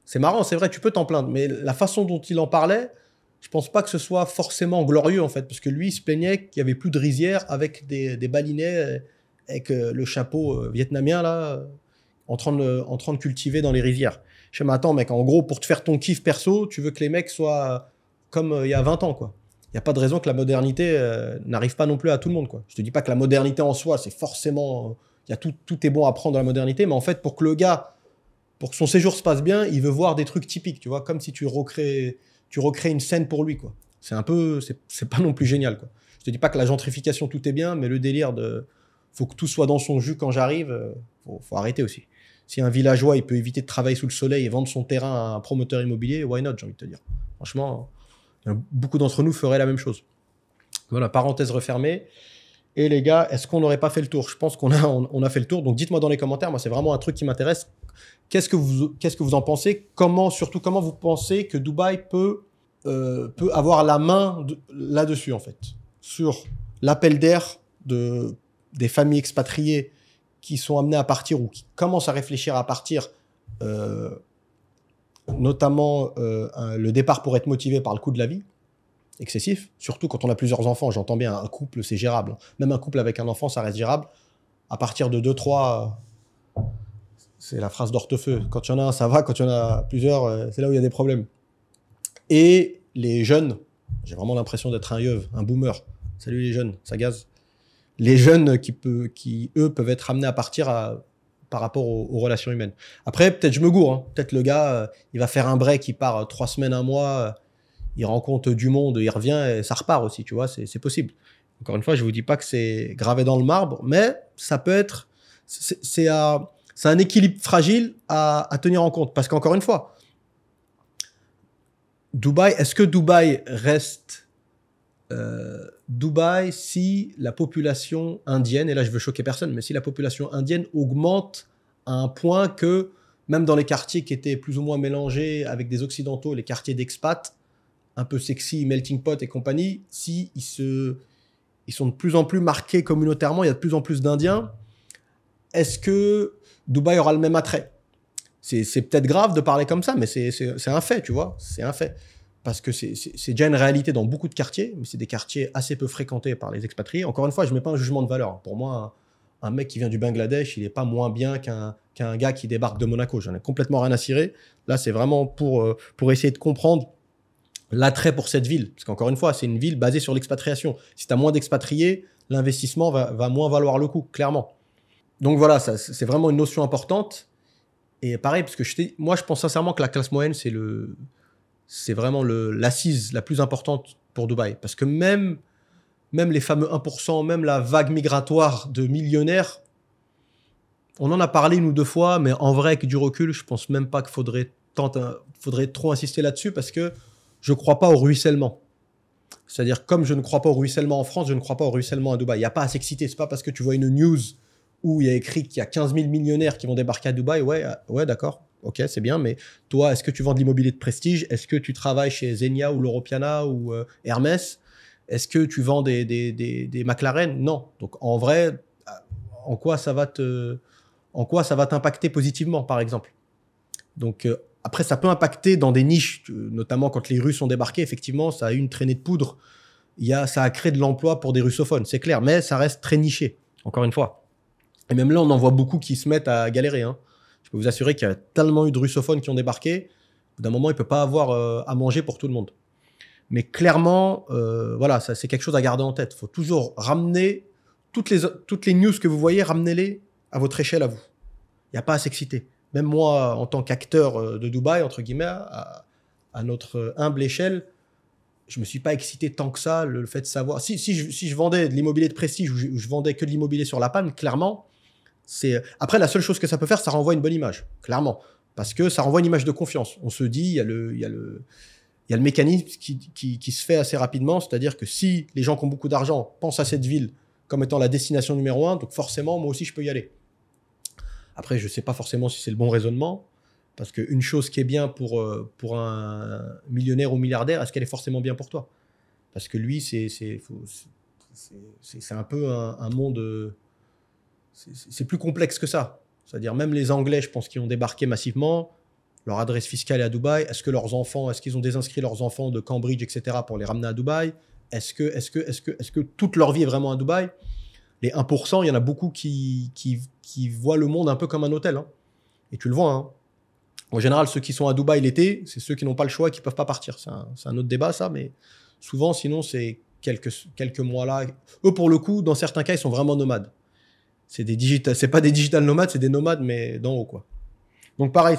C'est marrant, c'est vrai, tu peux t'en plaindre, mais la façon dont il en parlait, je pense pas que ce soit forcément glorieux, en fait, parce que lui, il se plaignait qu'il y avait plus de rizières avec des Balinais avec le chapeau vietnamien, là, en train de cultiver dans les rizières. Je me dis, attends, mec, en gros, pour te faire ton kiff perso, tu veux que les mecs soient comme il y a 20 ans, quoi. Il n'y a pas de raison que la modernité n'arrive pas non plus à tout le monde, quoi. Je te dis pas que la modernité en soi, c'est forcément... tout est bon à prendre dans la modernité, mais en fait, pour que son séjour se passe bien, il veut voir des trucs typiques, tu vois, comme si tu recrées une scène pour lui, quoi. C'est pas non plus génial, quoi. Je te dis pas que la gentrification, tout est bien, mais le délire faut que tout soit dans son jus quand j'arrive, faut arrêter aussi. Si un villageois, il peut éviter de travailler sous le soleil et vendre son terrain à un promoteur immobilier, why not, j'ai envie de te dire. Franchement, beaucoup d'entre nous feraient la même chose. Voilà, parenthèse refermée. Et les gars, est-ce qu'on n'aurait pas fait le tour? Je pense qu'on a fait le tour. Donc dites-moi dans les commentaires, moi c'est vraiment un truc qui m'intéresse. Qu'est-ce que vous en pensez? Surtout comment vous pensez que Dubaï peut avoir la main là-dessus en fait, sur l'appel d'air des familles expatriées qui sont amenées à partir ou qui commencent à réfléchir à partir, notamment le départ pour être motivé par le coût de la vie excessif, surtout quand on a plusieurs enfants. J'entends bien, un couple c'est gérable, même un couple avec un enfant ça reste gérable. À partir de 2-3, c'est la phrase d'Hortefeux, quand il y en a un ça va, quand il y en a plusieurs, c'est là où il y a des problèmes. Et les jeunes, j'ai vraiment l'impression d'être un yeuve, un boomer. Salut les jeunes, ça gaze. Les jeunes qui eux, peuvent être amenés à partir par rapport aux relations humaines. Après, peut-être je me gourre. Hein. Peut-être le gars, il va faire un break, il part 3 semaines, un mois, il rencontre du monde, il revient et ça repart aussi, tu vois, c'est possible. Encore une fois, je vous dis pas que c'est gravé dans le marbre, mais ça peut être... C'est un équilibre fragile à tenir en compte. Parce qu'encore une fois, Dubaï, est-ce que Dubaï reste Dubaï si la population indienne, et là je veux choquer personne, mais si la population indienne augmente à un point que même dans les quartiers qui étaient plus ou moins mélangés avec des occidentaux, les quartiers d'expat, un peu sexy, melting pot et compagnie, si ils sont de plus en plus marqués communautairement, il y a de plus en plus d'Indiens, est-ce que Dubaï aura le même attrait? C'est peut-être grave de parler comme ça, mais c'est un fait, tu vois, c'est un fait. Parce que c'est déjà une réalité dans beaucoup de quartiers, mais c'est des quartiers assez peu fréquentés par les expatriés. Encore une fois, je ne mets pas un jugement de valeur. Pour moi, un mec qui vient du Bangladesh, il n'est pas moins bien qu'un gars qui débarque de Monaco. J'en ai complètement rien à cirer. Là, c'est vraiment pour essayer de comprendre l'attrait pour cette ville. Parce qu'encore une fois, c'est une ville basée sur l'expatriation. Si tu as moins d'expatriés, l'investissement va moins valoir le coup, clairement. Donc voilà, c'est vraiment une notion importante. Et pareil, parce que moi, je pense sincèrement que la classe moyenne, c'est vraiment l'assise la plus importante pour Dubaï. Parce que même les fameux 1%, même la vague migratoire de millionnaires, on en a parlé 1 ou 2 fois, mais en vrai, avec du recul, je pense même pas qu'il faudrait trop insister là-dessus parce que je ne crois pas au ruissellement. C'est-à-dire, comme je ne crois pas au ruissellement en France, je ne crois pas au ruissellement à Dubaï. Il n'y a pas à s'exciter. Ce n'est pas parce que tu vois une news où il y a écrit qu'il y a 15 000 millionnaires qui vont débarquer à Dubaï. Ouais, d'accord. Ok, c'est bien, mais toi, est-ce que tu vends de l'immobilier de prestige? Est-ce que tu travailles chez Zegna ou l'Europiana ou Hermès? Est-ce que tu vends des McLaren? Non. Donc, en vrai, en quoi ça va t'impacter positivement, par exemple? Donc, après, ça peut impacter dans des niches, notamment quand les Russes ont débarqué. Effectivement, ça a eu une traînée de poudre. Ça a créé de l'emploi pour des russophones, c'est clair, mais ça reste très niché, encore une fois. Et même là, on en voit beaucoup qui se mettent à galérer. Hein. Je peux vous assurer qu'il y a tellement eu de russophones qui ont débarqué. Au bout d'un moment, il ne peut pas avoir à manger pour tout le monde. Mais clairement, voilà, ça, c'est quelque chose à garder en tête. Il faut toujours ramener toutes les news que vous voyez, ramenez-les à votre échelle à vous. Il n'y a pas à s'exciter. Même moi, en tant qu'acteur de Dubaï, entre guillemets, à notre humble échelle, je ne me suis pas excité tant que ça, le fait de savoir. Si je vendais de l'immobilier de prestige ou je vendais que de l'immobilier sur la panne, clairement, après, la seule chose que ça peut faire, ça renvoie une bonne image, clairement. Parce que ça renvoie une image de confiance. On se dit, il y a le mécanisme qui se fait assez rapidement, c'est-à-dire que si les gens qui ont beaucoup d'argent pensent à cette ville comme étant la destination numéro 1, donc forcément, moi aussi, je peux y aller. Après, je ne sais pas forcément si c'est le bon raisonnement, parce qu'une chose qui est bien pour un millionnaire ou milliardaire, est-ce qu'elle est forcément bien pour toi? Parce que lui, c'est un peu un monde... C'est plus complexe que ça. C'est-à-dire même les Anglais, je pense, qui ont débarqué massivement, leur adresse fiscale est à Dubaï. Est-ce qu'ils ont désinscrit leurs enfants de Cambridge, etc., pour les ramener à Dubaï? Est-ce que toute leur vie est vraiment à Dubaï? Les 1%, il y en a beaucoup qui voient le monde un peu comme un hôtel. Hein. Et tu le vois. Hein. En général, ceux qui sont à Dubaï l'été, c'est ceux qui n'ont pas le choix et qui ne peuvent pas partir. C'est un autre débat, ça. Mais souvent, sinon, c'est quelques mois là. Eux, pour le coup, dans certains cas, ils sont vraiment nomades. C'est pas des digital nomades, c'est des nomades, mais d'en haut, quoi. Donc pareil,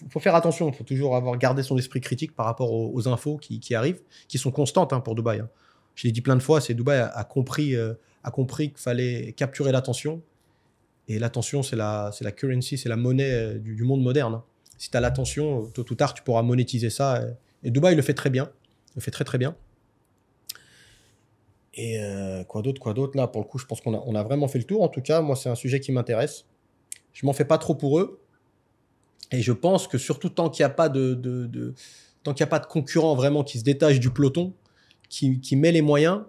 faut faire attention. Il faut toujours garder son esprit critique par rapport aux infos qui arrivent, qui sont constantes pour Dubaï. Hein. Je l'ai dit plein de fois, Dubaï a compris qu'il fallait capturer l'attention. Et l'attention, c'est la currency, c'est la monnaie du monde moderne. Hein. Si tu as l'attention, tôt ou tard, tu pourras monétiser ça. Et Dubaï le fait très bien. Le fait très, très bien. Et quoi d'autre là, pour le coup, je pense on a vraiment fait le tour. En tout cas, moi, c'est un sujet qui m'intéresse. Je m'en fais pas trop pour eux. Et je pense que surtout tant qu'il n'y a pas tant qu'il n'y a pas de concurrent vraiment qui se détache du peloton, qui met les moyens,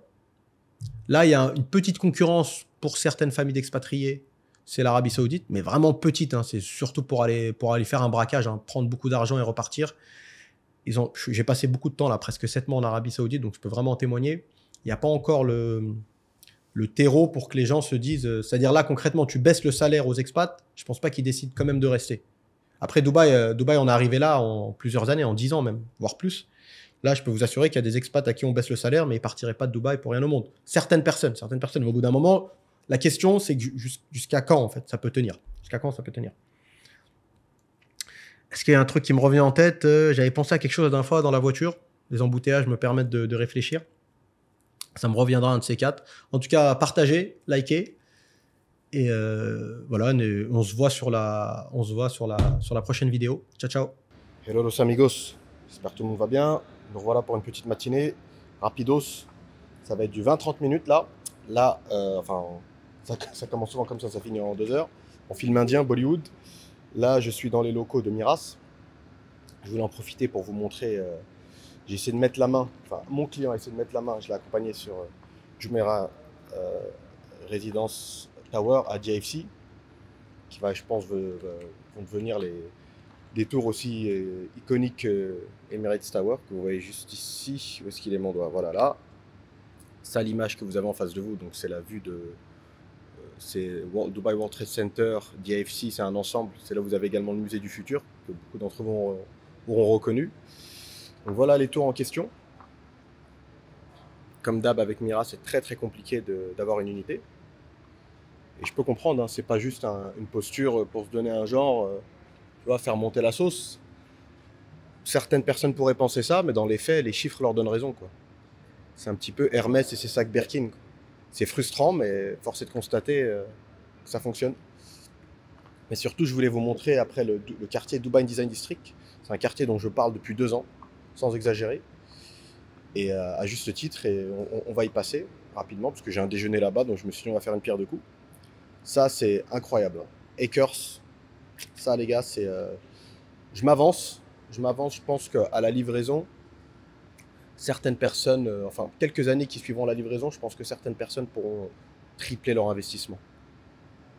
là, il y a une petite concurrence pour certaines familles d'expatriés, c'est l'Arabie Saoudite, mais vraiment petite, hein, c'est surtout pour aller faire un braquage, hein, prendre beaucoup d'argent et repartir. J'ai passé beaucoup de temps, là, presque 7 mois en Arabie Saoudite, donc je peux vraiment en témoigner. Il n'y a pas encore le terreau pour que les gens se disent... c'est-à-dire là, concrètement, tu baisses le salaire aux expats, je ne pense pas qu'ils décident quand même de rester. Après, Dubaï, on est arrivé là en plusieurs années, en 10 ans même, voire plus. Là, je peux vous assurer qu'il y a des expats à qui on baisse le salaire, mais ils ne partiraient pas de Dubaï pour rien au monde. Certaines personnes. Mais au bout d'un moment, la question, c'est jusqu'à quand, en fait, ça peut tenir. Jusqu'à quand ça peut tenir. Est-ce qu'il y a un truc qui me revient en tête? J'avais pensé à quelque chose la dernière fois dans la voiture. Les embouteillages me permettent de réfléchir. Ça me reviendra un de ces quatre. En tout cas, partagez, likez. Et voilà, on se voit sur la prochaine vidéo. Ciao, ciao. Hello los amigos, j'espère que tout le monde va bien. Nous revoilà pour une petite matinée, rapidos. Ça va être du 20-30 minutes là. Là, ça commence souvent comme ça finit en 2 heures. En film indien, Bollywood. Là, je suis dans les locaux de Miras. Je voulais en profiter pour vous montrer. J'ai essayé de mettre la main, enfin mon client a essayé de mettre la main, je l'ai accompagné sur Jumeirah Residence Tower à JFC, qui va, je pense, vont devenir des tours aussi iconiques Emirates Tower, que vous voyez juste ici. Où est-ce qu'il est mon doigt? Voilà, là. Ça, l'image que vous avez en face de vous, donc c'est la vue de... c'est Dubai World Trade Center, JFC, c'est un ensemble. C'est là où vous avez également le musée du futur, que beaucoup d'entre vous auront reconnu. Donc voilà les tours en question. Comme d'hab avec Mira, c'est très très compliqué d'avoir une unité. Et je peux comprendre, hein, c'est pas juste une posture pour se donner un genre, tu vois, faire monter la sauce. Certaines personnes pourraient penser ça, mais dans les faits, les chiffres leur donnent raison, quoi. C'est un petit peu Hermès et ses sacs Birkin, quoi. C'est frustrant, mais force est de constater que ça fonctionne. Mais surtout, je voulais vous montrer après le quartier Dubai Design District. C'est un quartier dont je parle depuis 2 ans, sans exagérer. Et à juste titre, et on va y passer rapidement, parce que j'ai un déjeuner là-bas, donc je me suis dit on va faire une pierre deux coups. Ça, c'est incroyable. Acres, ça les gars, c'est... je m'avance, je pense qu'à la livraison, certaines personnes, enfin quelques années qui suivront la livraison, je pense que certaines personnes pourront tripler leur investissement.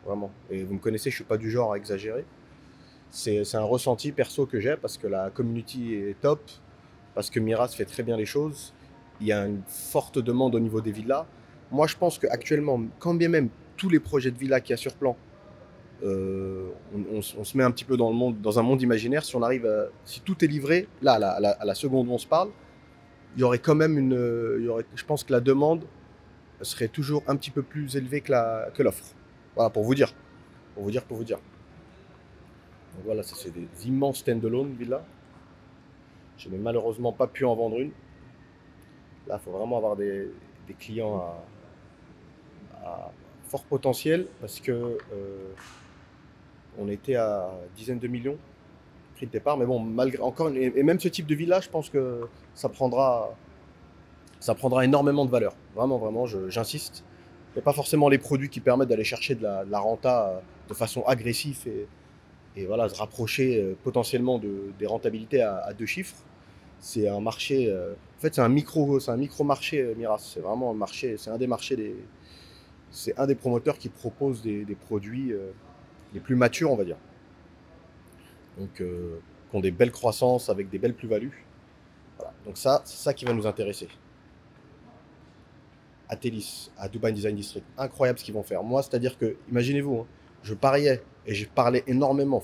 Vraiment. Et vous me connaissez, je ne suis pas du genre à exagérer. C'est un ressenti perso que j'ai, parce que la community est top, parce que Miras fait très bien les choses. Il y a une forte demande au niveau des villas. Moi, je pense qu'actuellement, quand bien même tous les projets de villas qu'il y a sur plan, on se met un petit peu dans un monde imaginaire. Si on arrive si tout est livré, là, à la seconde où on se parle, il y aurait quand même je pense que la demande serait toujours un petit peu plus élevée que l'offre. Voilà, pour vous dire. Donc voilà, ça c'est des immenses stand-alone villas. Je n'ai malheureusement pas pu en vendre une. Là, il faut vraiment avoir des clients à fort potentiel, parce que on était à dizaines de millions prix de départ. Mais bon, malgré encore, et même ce type de villa, je pense que ça prendra énormément de valeur. Vraiment, vraiment, j'insiste. Il n'y a pas forcément les produits qui permettent d'aller chercher de la renta de façon agressive et voilà, se rapprocher potentiellement des rentabilités à 2 chiffres. C'est un marché, en fait, c'est un micro marché Miras. C'est vraiment un marché, c'est un des promoteurs qui propose des produits les plus matures, on va dire. Donc, qui ont des belles croissances avec des belles plus-values. Voilà. Donc ça, c'est ça qui va nous intéresser. À Télis, à Dubai Design District, incroyable ce qu'ils vont faire. Moi, c'est-à-dire que, imaginez-vous, hein, je pariais et j'ai parlé énormément,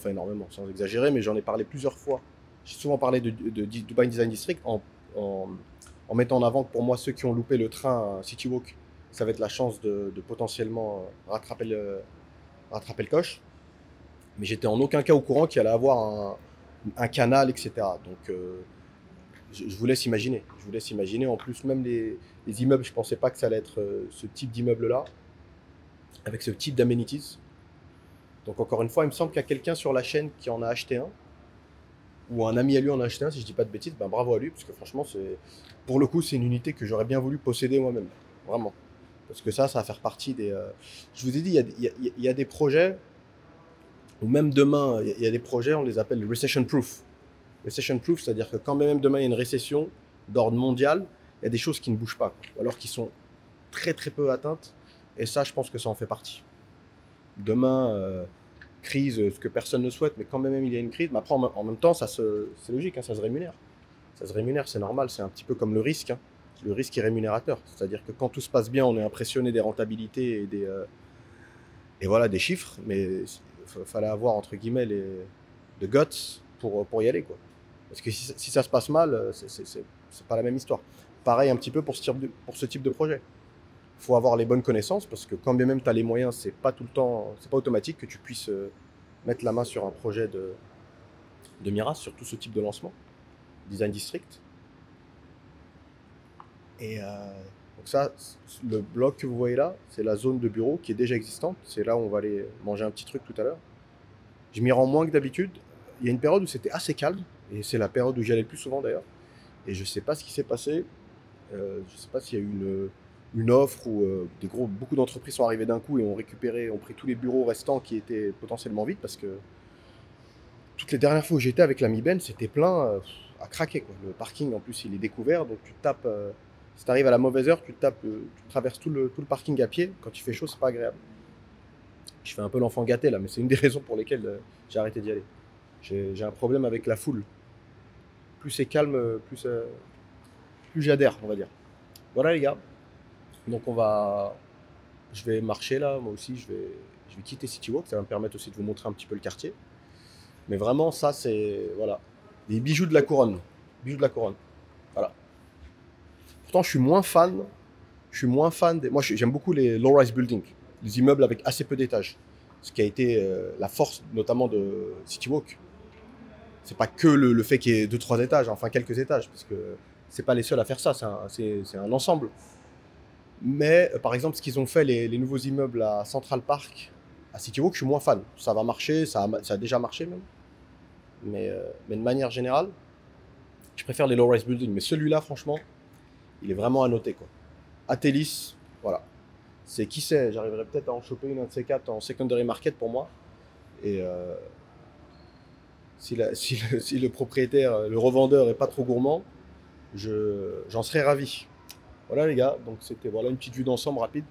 sans exagérer, mais j'en ai parlé plusieurs fois. J'ai souvent parlé de Dubai Design District en mettant en avant que pour moi, ceux qui ont loupé le train City Walk, ça va être la chance de potentiellement rattraper le coche. Mais j'étais en aucun cas au courant qu'il allait avoir un canal, etc. Donc, je vous laisse imaginer. En plus, même les immeubles, je ne pensais pas que ça allait être ce type d'immeuble-là, avec ce type d'amenities. Donc, encore une fois, il me semble qu'il y a quelqu'un sur la chaîne qui en a acheté un, ou un ami à lui en a acheté un, si je ne dis pas de bêtises. Ben, bravo à lui, parce que franchement, pour le coup, c'est une unité que j'aurais bien voulu posséder moi-même. vraiment. Parce que ça va faire partie des... Je vous ai dit, il y a des projets, ou même demain, il y a des projets, on les appelle recession proof. Recession proof, c'est-à-dire que quand même demain il y a une récession d'ordre mondial, il y a des choses qui ne bougent pas, ou alors qui sont très très peu atteintes, et ça je pense que ça en fait partie. Demain, crise, ce que personne ne souhaite, mais quand même il y a une crise, mais après en même temps, c'est logique, hein, ça se rémunère. Ça se rémunère, c'est normal, c'est un petit peu comme le risque. Hein. Le risque est rémunérateur, c'est-à-dire que quand tout se passe bien, on est impressionné des rentabilités et voilà, des chiffres, mais il fallait avoir entre guillemets de guts pour y aller, quoi. Parce que si ça se passe mal, c'est pas la même histoire. Pareil un petit peu pour ce type de projet. Il faut avoir les bonnes connaissances, parce que quand bien même tu as les moyens, c'est pas tout le temps, c'est pas automatique que tu puisses mettre la main sur un projet de Miras, sur tout ce type de lancement, design district. Et donc ça, le bloc que vous voyez là, c'est la zone de bureau qui est déjà existante. C'est là où on va aller manger un petit truc tout à l'heure. Je m'y rends moins que d'habitude. Il y a une période où c'était assez calme, et c'est la période où j'y allais le plus souvent d'ailleurs. Et je sais pas ce qui s'est passé. Je sais pas s'il y a eu une offre où beaucoup d'entreprises sont arrivées d'un coup et ont pris tous les bureaux restants qui étaient potentiellement vides, parce que toutes les dernières fois où j'étais avec l'ami Ben, c'était plein à craquer, quoi. Le parking en plus il est découvert, donc tu tapes, si tu arrives à la mauvaise heure, tu traverses tout le parking à pied. Quand il fait chaud, c'est pas agréable. Je fais un peu l'enfant gâté là, mais c'est une des raisons pour lesquelles j'ai arrêté d'y aller. J'ai un problème avec la foule. Plus c'est calme, plus j'adhère, on va dire. Voilà les gars. Donc je vais marcher là, moi aussi, je vais quitter Citywalk, ça va me permettre aussi de vous montrer un petit peu le quartier. Mais vraiment, ça c'est, voilà, les bijoux de la couronne. Bijoux de la couronne. Voilà. Pourtant, je suis moins fan moi j'aime beaucoup les low-rise buildings, les immeubles avec assez peu d'étages. Ce qui a été la force notamment de Citywalk. C'est pas que le fait qu'il y ait 2-3 étages, enfin quelques étages, parce que c'est pas les seuls à faire ça, c'est un ensemble. Mais par exemple, ce qu'ils ont fait, les nouveaux immeubles à Central Park, à Citywalk, je suis moins fan. Ça va marcher, ça a déjà marché même. Mais de manière générale, je préfère les low-rise buildings. Mais celui-là, franchement, il est vraiment à noter, quoi. Atelis, voilà. C'est qui sait, j'arriverai peut-être à en choper un de ces quatre en secondary market pour moi. Et si le propriétaire, le revendeur est pas trop gourmand, j'en serais ravi. Voilà les gars, donc c'était une petite vue d'ensemble rapide.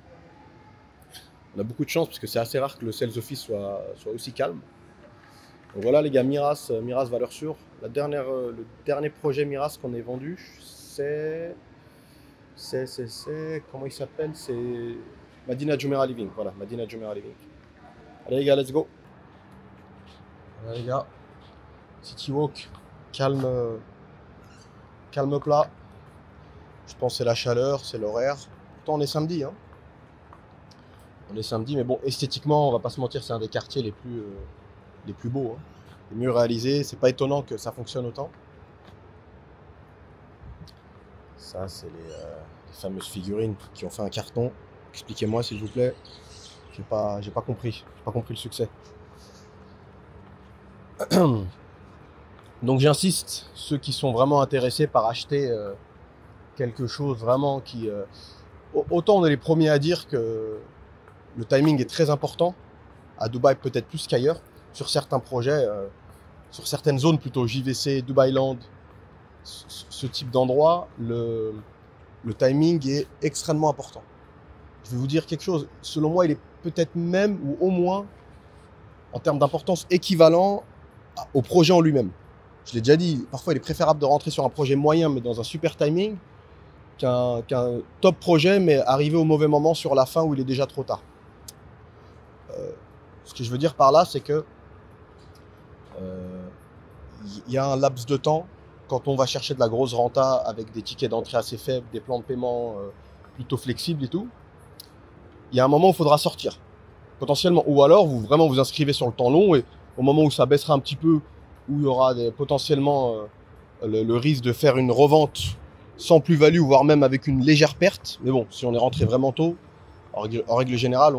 On a beaucoup de chance parce que c'est assez rare que le sales office soit aussi calme. Donc voilà les gars, Miras valeur sûre. Le dernier projet Miras qu'on ait vendu, c'est comment il s'appelle? C'est Madina Jumeirah Living. Voilà, Madina Jumeirah Living. Allez les gars, let's go. Voilà les gars, Citywalk, calme plat. Je pense que c'est la chaleur, c'est l'horaire. Pourtant on est samedi, hein. On est samedi, mais bon, esthétiquement, on va pas se mentir, c'est un des quartiers les plus beaux, hein. Les mieux réalisés. C'est pas étonnant que ça fonctionne autant. Ça, c'est les fameuses figurines qui ont fait un carton. Expliquez-moi s'il vous plaît. J'ai pas compris le succès. Donc j'insiste, ceux qui sont vraiment intéressés par acheter quelque chose vraiment qui... autant on est les premiers à dire que le timing est très important, à Dubaï peut-être plus qu'ailleurs, sur certains projets, sur certaines zones plutôt, JVC, Dubai Land, ce type d'endroit, le timing est extrêmement important. Je vais vous dire quelque chose, selon moi il est peut-être même, ou au moins, en termes d'importance, équivalent au projet en lui-même. Je l'ai déjà dit, parfois il est préférable de rentrer sur un projet moyen mais dans un super timing qu'un top projet mais arriver au mauvais moment sur la fin où il est déjà trop tard. Ce que je veux dire par là, c'est que y a un laps de temps quand on va chercher de la grosse renta avec des tickets d'entrée assez faibles, des plans de paiement plutôt flexibles et tout. Il y a un moment où il faudra sortir, potentiellement. Ou alors, vraiment vous inscrivez sur le temps long et au moment où ça baissera un petit peu, où il y aura potentiellement le risque de faire une revente sans plus-value, voire même avec une légère perte. Mais bon, si on est rentré vraiment tôt, en règle générale,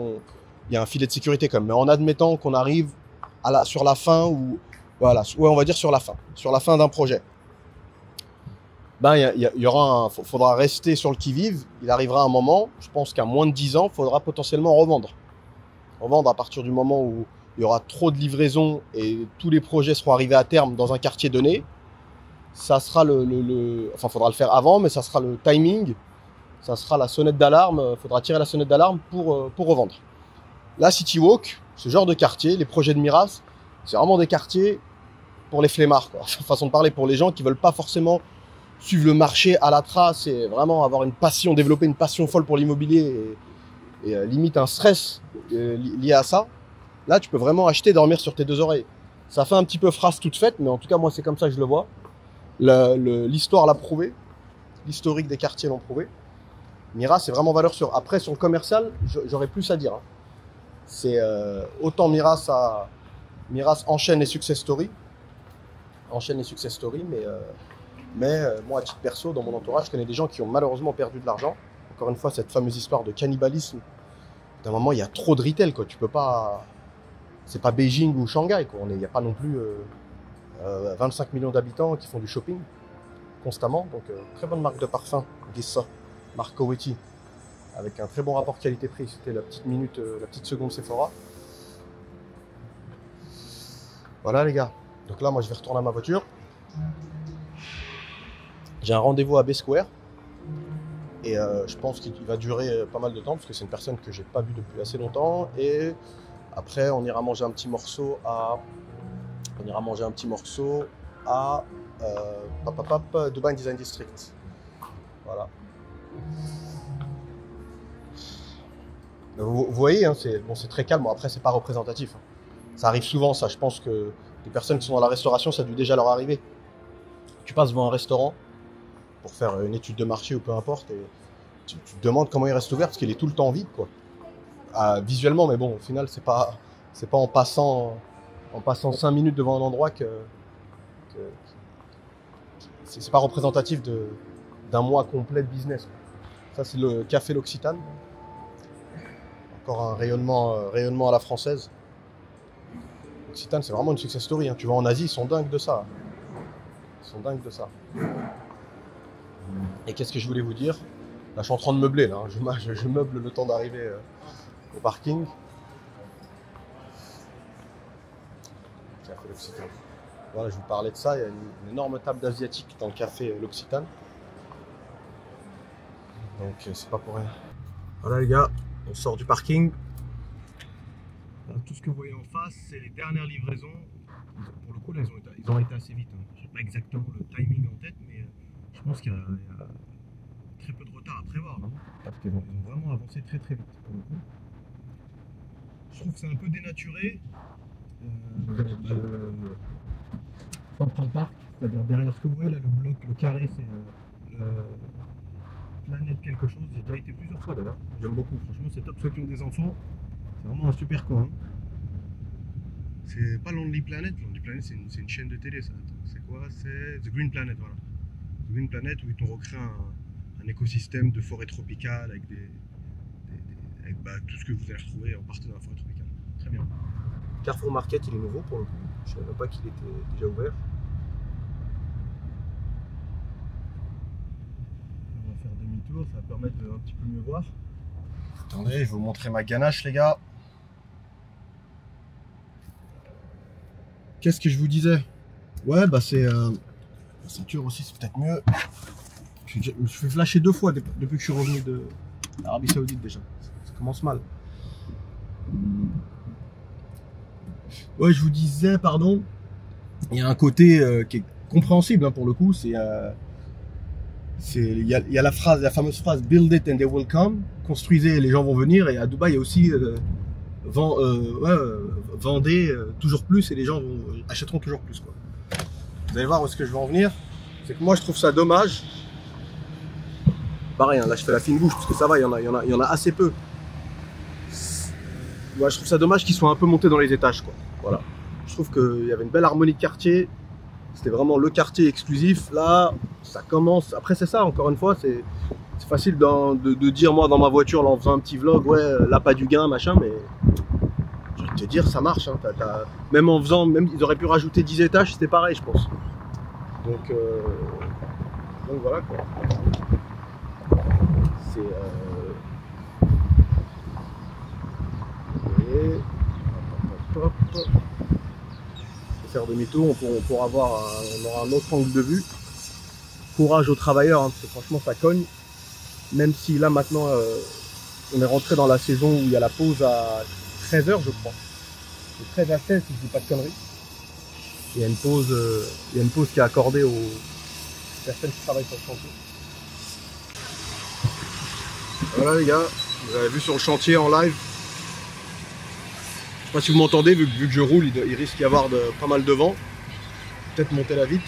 il y a un filet de sécurité quand même. Mais en admettant qu'on arrive sur la fin, ou voilà, ouais, on va dire sur la fin d'un projet. ben, il y aura faudra rester sur le qui-vive. Il arrivera un moment, je pense qu'à moins de 10 ans, il faudra potentiellement revendre. Revendre à partir du moment où il y aura trop de livraisons et tous les projets seront arrivés à terme dans un quartier donné. Ça sera enfin, il faudra le faire avant, mais ça sera le timing. Ça sera la sonnette d'alarme. Il faudra tirer la sonnette d'alarme pour revendre. Là, City Walk, ce genre de quartier, les projets de Miraz, c'est vraiment des quartiers pour les flemmards, quoi. Façon de parler, pour les gens qui veulent pas forcément suivre le marché à la trace et vraiment avoir une passion, développer une passion folle pour l'immobilier et limite un stress lié à ça. Là, tu peux vraiment acheter et dormir sur tes deux oreilles. Ça fait un petit peu phrase toute faite, mais en tout cas, moi, c'est comme ça que je le vois. L'histoire l'a prouvé. L'historique des quartiers l'ont prouvé. Miraz, c'est vraiment valeur sûre. Après, sur le commercial, j'aurais plus à dire. Hein. C'est autant Miraz enchaîne les success stories. Mais moi, à titre perso, dans mon entourage, je connais des gens qui ont malheureusement perdu de l'argent. Encore une fois, cette fameuse histoire de cannibalisme. D'un moment, il y a trop de retail, quoi. Tu peux pas... C'est pas Beijing ou Shanghai, quoi. Il n'y a pas non plus 25 millions d'habitants qui font du shopping constamment. Donc, très bonne marque de parfum, Gissa, marque Cowetti, avec un très bon rapport qualité-prix. C'était la petite seconde Sephora. Voilà, les gars. Donc là, moi, je vais retourner à ma voiture. J'ai un rendez-vous à B-Square. Et je pense qu'il va durer pas mal de temps, parce que c'est une personne que j'ai pas vue depuis assez longtemps. Et après, on ira manger un petit morceau à Dubai Design District. Voilà. Vous voyez, hein, c'est très calme. Bon, après, c'est pas représentatif. Hein. Ça arrive souvent, ça. Je pense que les personnes qui sont dans la restauration, ça a dû déjà leur arriver. Tu passes devant un restaurant pour faire une étude de marché ou peu importe, et tu te demandes comment il reste ouvert parce qu'il est tout le temps vide, quoi. Visuellement, mais bon, au final, c'est pas en passant 5 minutes devant un endroit que c'est pas représentatif d'un mois complet de business, quoi. Ça, c'est le café L'Occitane. Encore un rayonnement à la française. L'Occitane, c'est vraiment une success story. Hein. Tu vas en Asie, ils sont dingues de ça. Et qu'est-ce que je voulais vous dire? Là, je suis en train de meubler. Là, hein. Je meuble le temps d'arriver au parking. Café L'Occitane. Voilà, je vous parlais de ça. Il y a une énorme table d'asiatique dans le café L'Occitane. Donc, c'est pas pour rien. Voilà, les gars, on sort du parking. Tout ce que vous voyez en face, c'est les dernières livraisons. Pour le coup, là, ils ont été assez vite. Hein. Je n'ai pas exactement le timing en tête, mais je pense qu'il y a très peu de retard à prévoir. Hein, parce qu'ils ont vraiment avancé très très vite. Pour le coup. Je trouve que c'est un peu dénaturé. Central Park, c'est-à-dire derrière ce que vous voyez, là, le bloc, le carré, c'est Planète quelque chose. J'ai déjà été plusieurs fois d'ailleurs. J'aime beaucoup. Franchement, c'est top. Ceux qui ont des enfants, c'est vraiment un super coin. C'est pas Lonely Planet. Lonely Planet, c'est une chaîne de télé, ça. C'est quoi? C'est The Green Planet, voilà. The Green Planet, où ils t'ont recréé un écosystème de forêt tropicale avec avec tout ce que vous allez retrouver en partant dans la forêt tropicale. Très bien. Carrefour Market, il est nouveau pour le coup. Je ne savais même pas qu'il était déjà ouvert. On va faire demi-tour, ça va permettre de un petit peu mieux voir. Attendez, je vais vous montrer ma ganache, les gars. Qu'est-ce que je vous disais? Ouais, bah c'est... la ceinture aussi, c'est peut-être mieux. Je me suis fait flasher 2 fois depuis que je suis revenu de l'Arabie Saoudite déjà. Ça commence mal. Ouais, je vous disais, pardon. Il y a un côté qui est compréhensible, hein, pour le coup. Il y a la fameuse phrase « Build it and they will come ». Construisez et les gens vont venir. Et à Dubaï, il y a aussi... vendez toujours plus et les gens achèteront toujours plus, quoi. Vous allez voir où est-ce que je vais en venir. C'est que moi je trouve ça dommage. Pareil, hein, là je fais la fine bouche parce que ça va, il y en a assez peu. Moi je trouve ça dommage qu'ils soient un peu montés dans les étages, quoi. Voilà. Je trouve qu'il y avait une belle harmonie de quartier. C'était vraiment le quartier exclusif. Là, ça commence. Après c'est ça, encore une fois, c'est facile de dire, moi dans ma voiture là, en faisant un petit vlog, ouais, là pas du gain, machin, mais je vais te dire, ça marche, hein. Même en faisant, ils auraient pu rajouter 10 étages, c'était pareil, je pense. Donc Donc voilà quoi. C'est et hop, hop. Faire demi-tour, on pourra avoir on aura un autre angle de vue. Courage aux travailleurs, hein, parce que franchement ça cogne. Même si là maintenant on est rentré dans la saison où il y a la pause à 13h je crois. De 13 à 16 si je dis pas de conneries. Il y a une pause qui est accordée aux personnes qui travaillent sur le chantier. Voilà les gars, vous avez vu sur le chantier en live. Je sais pas si vous m'entendez, vu que je roule, il risque d'y avoir pas mal de vent. Peut-être monter la vitre.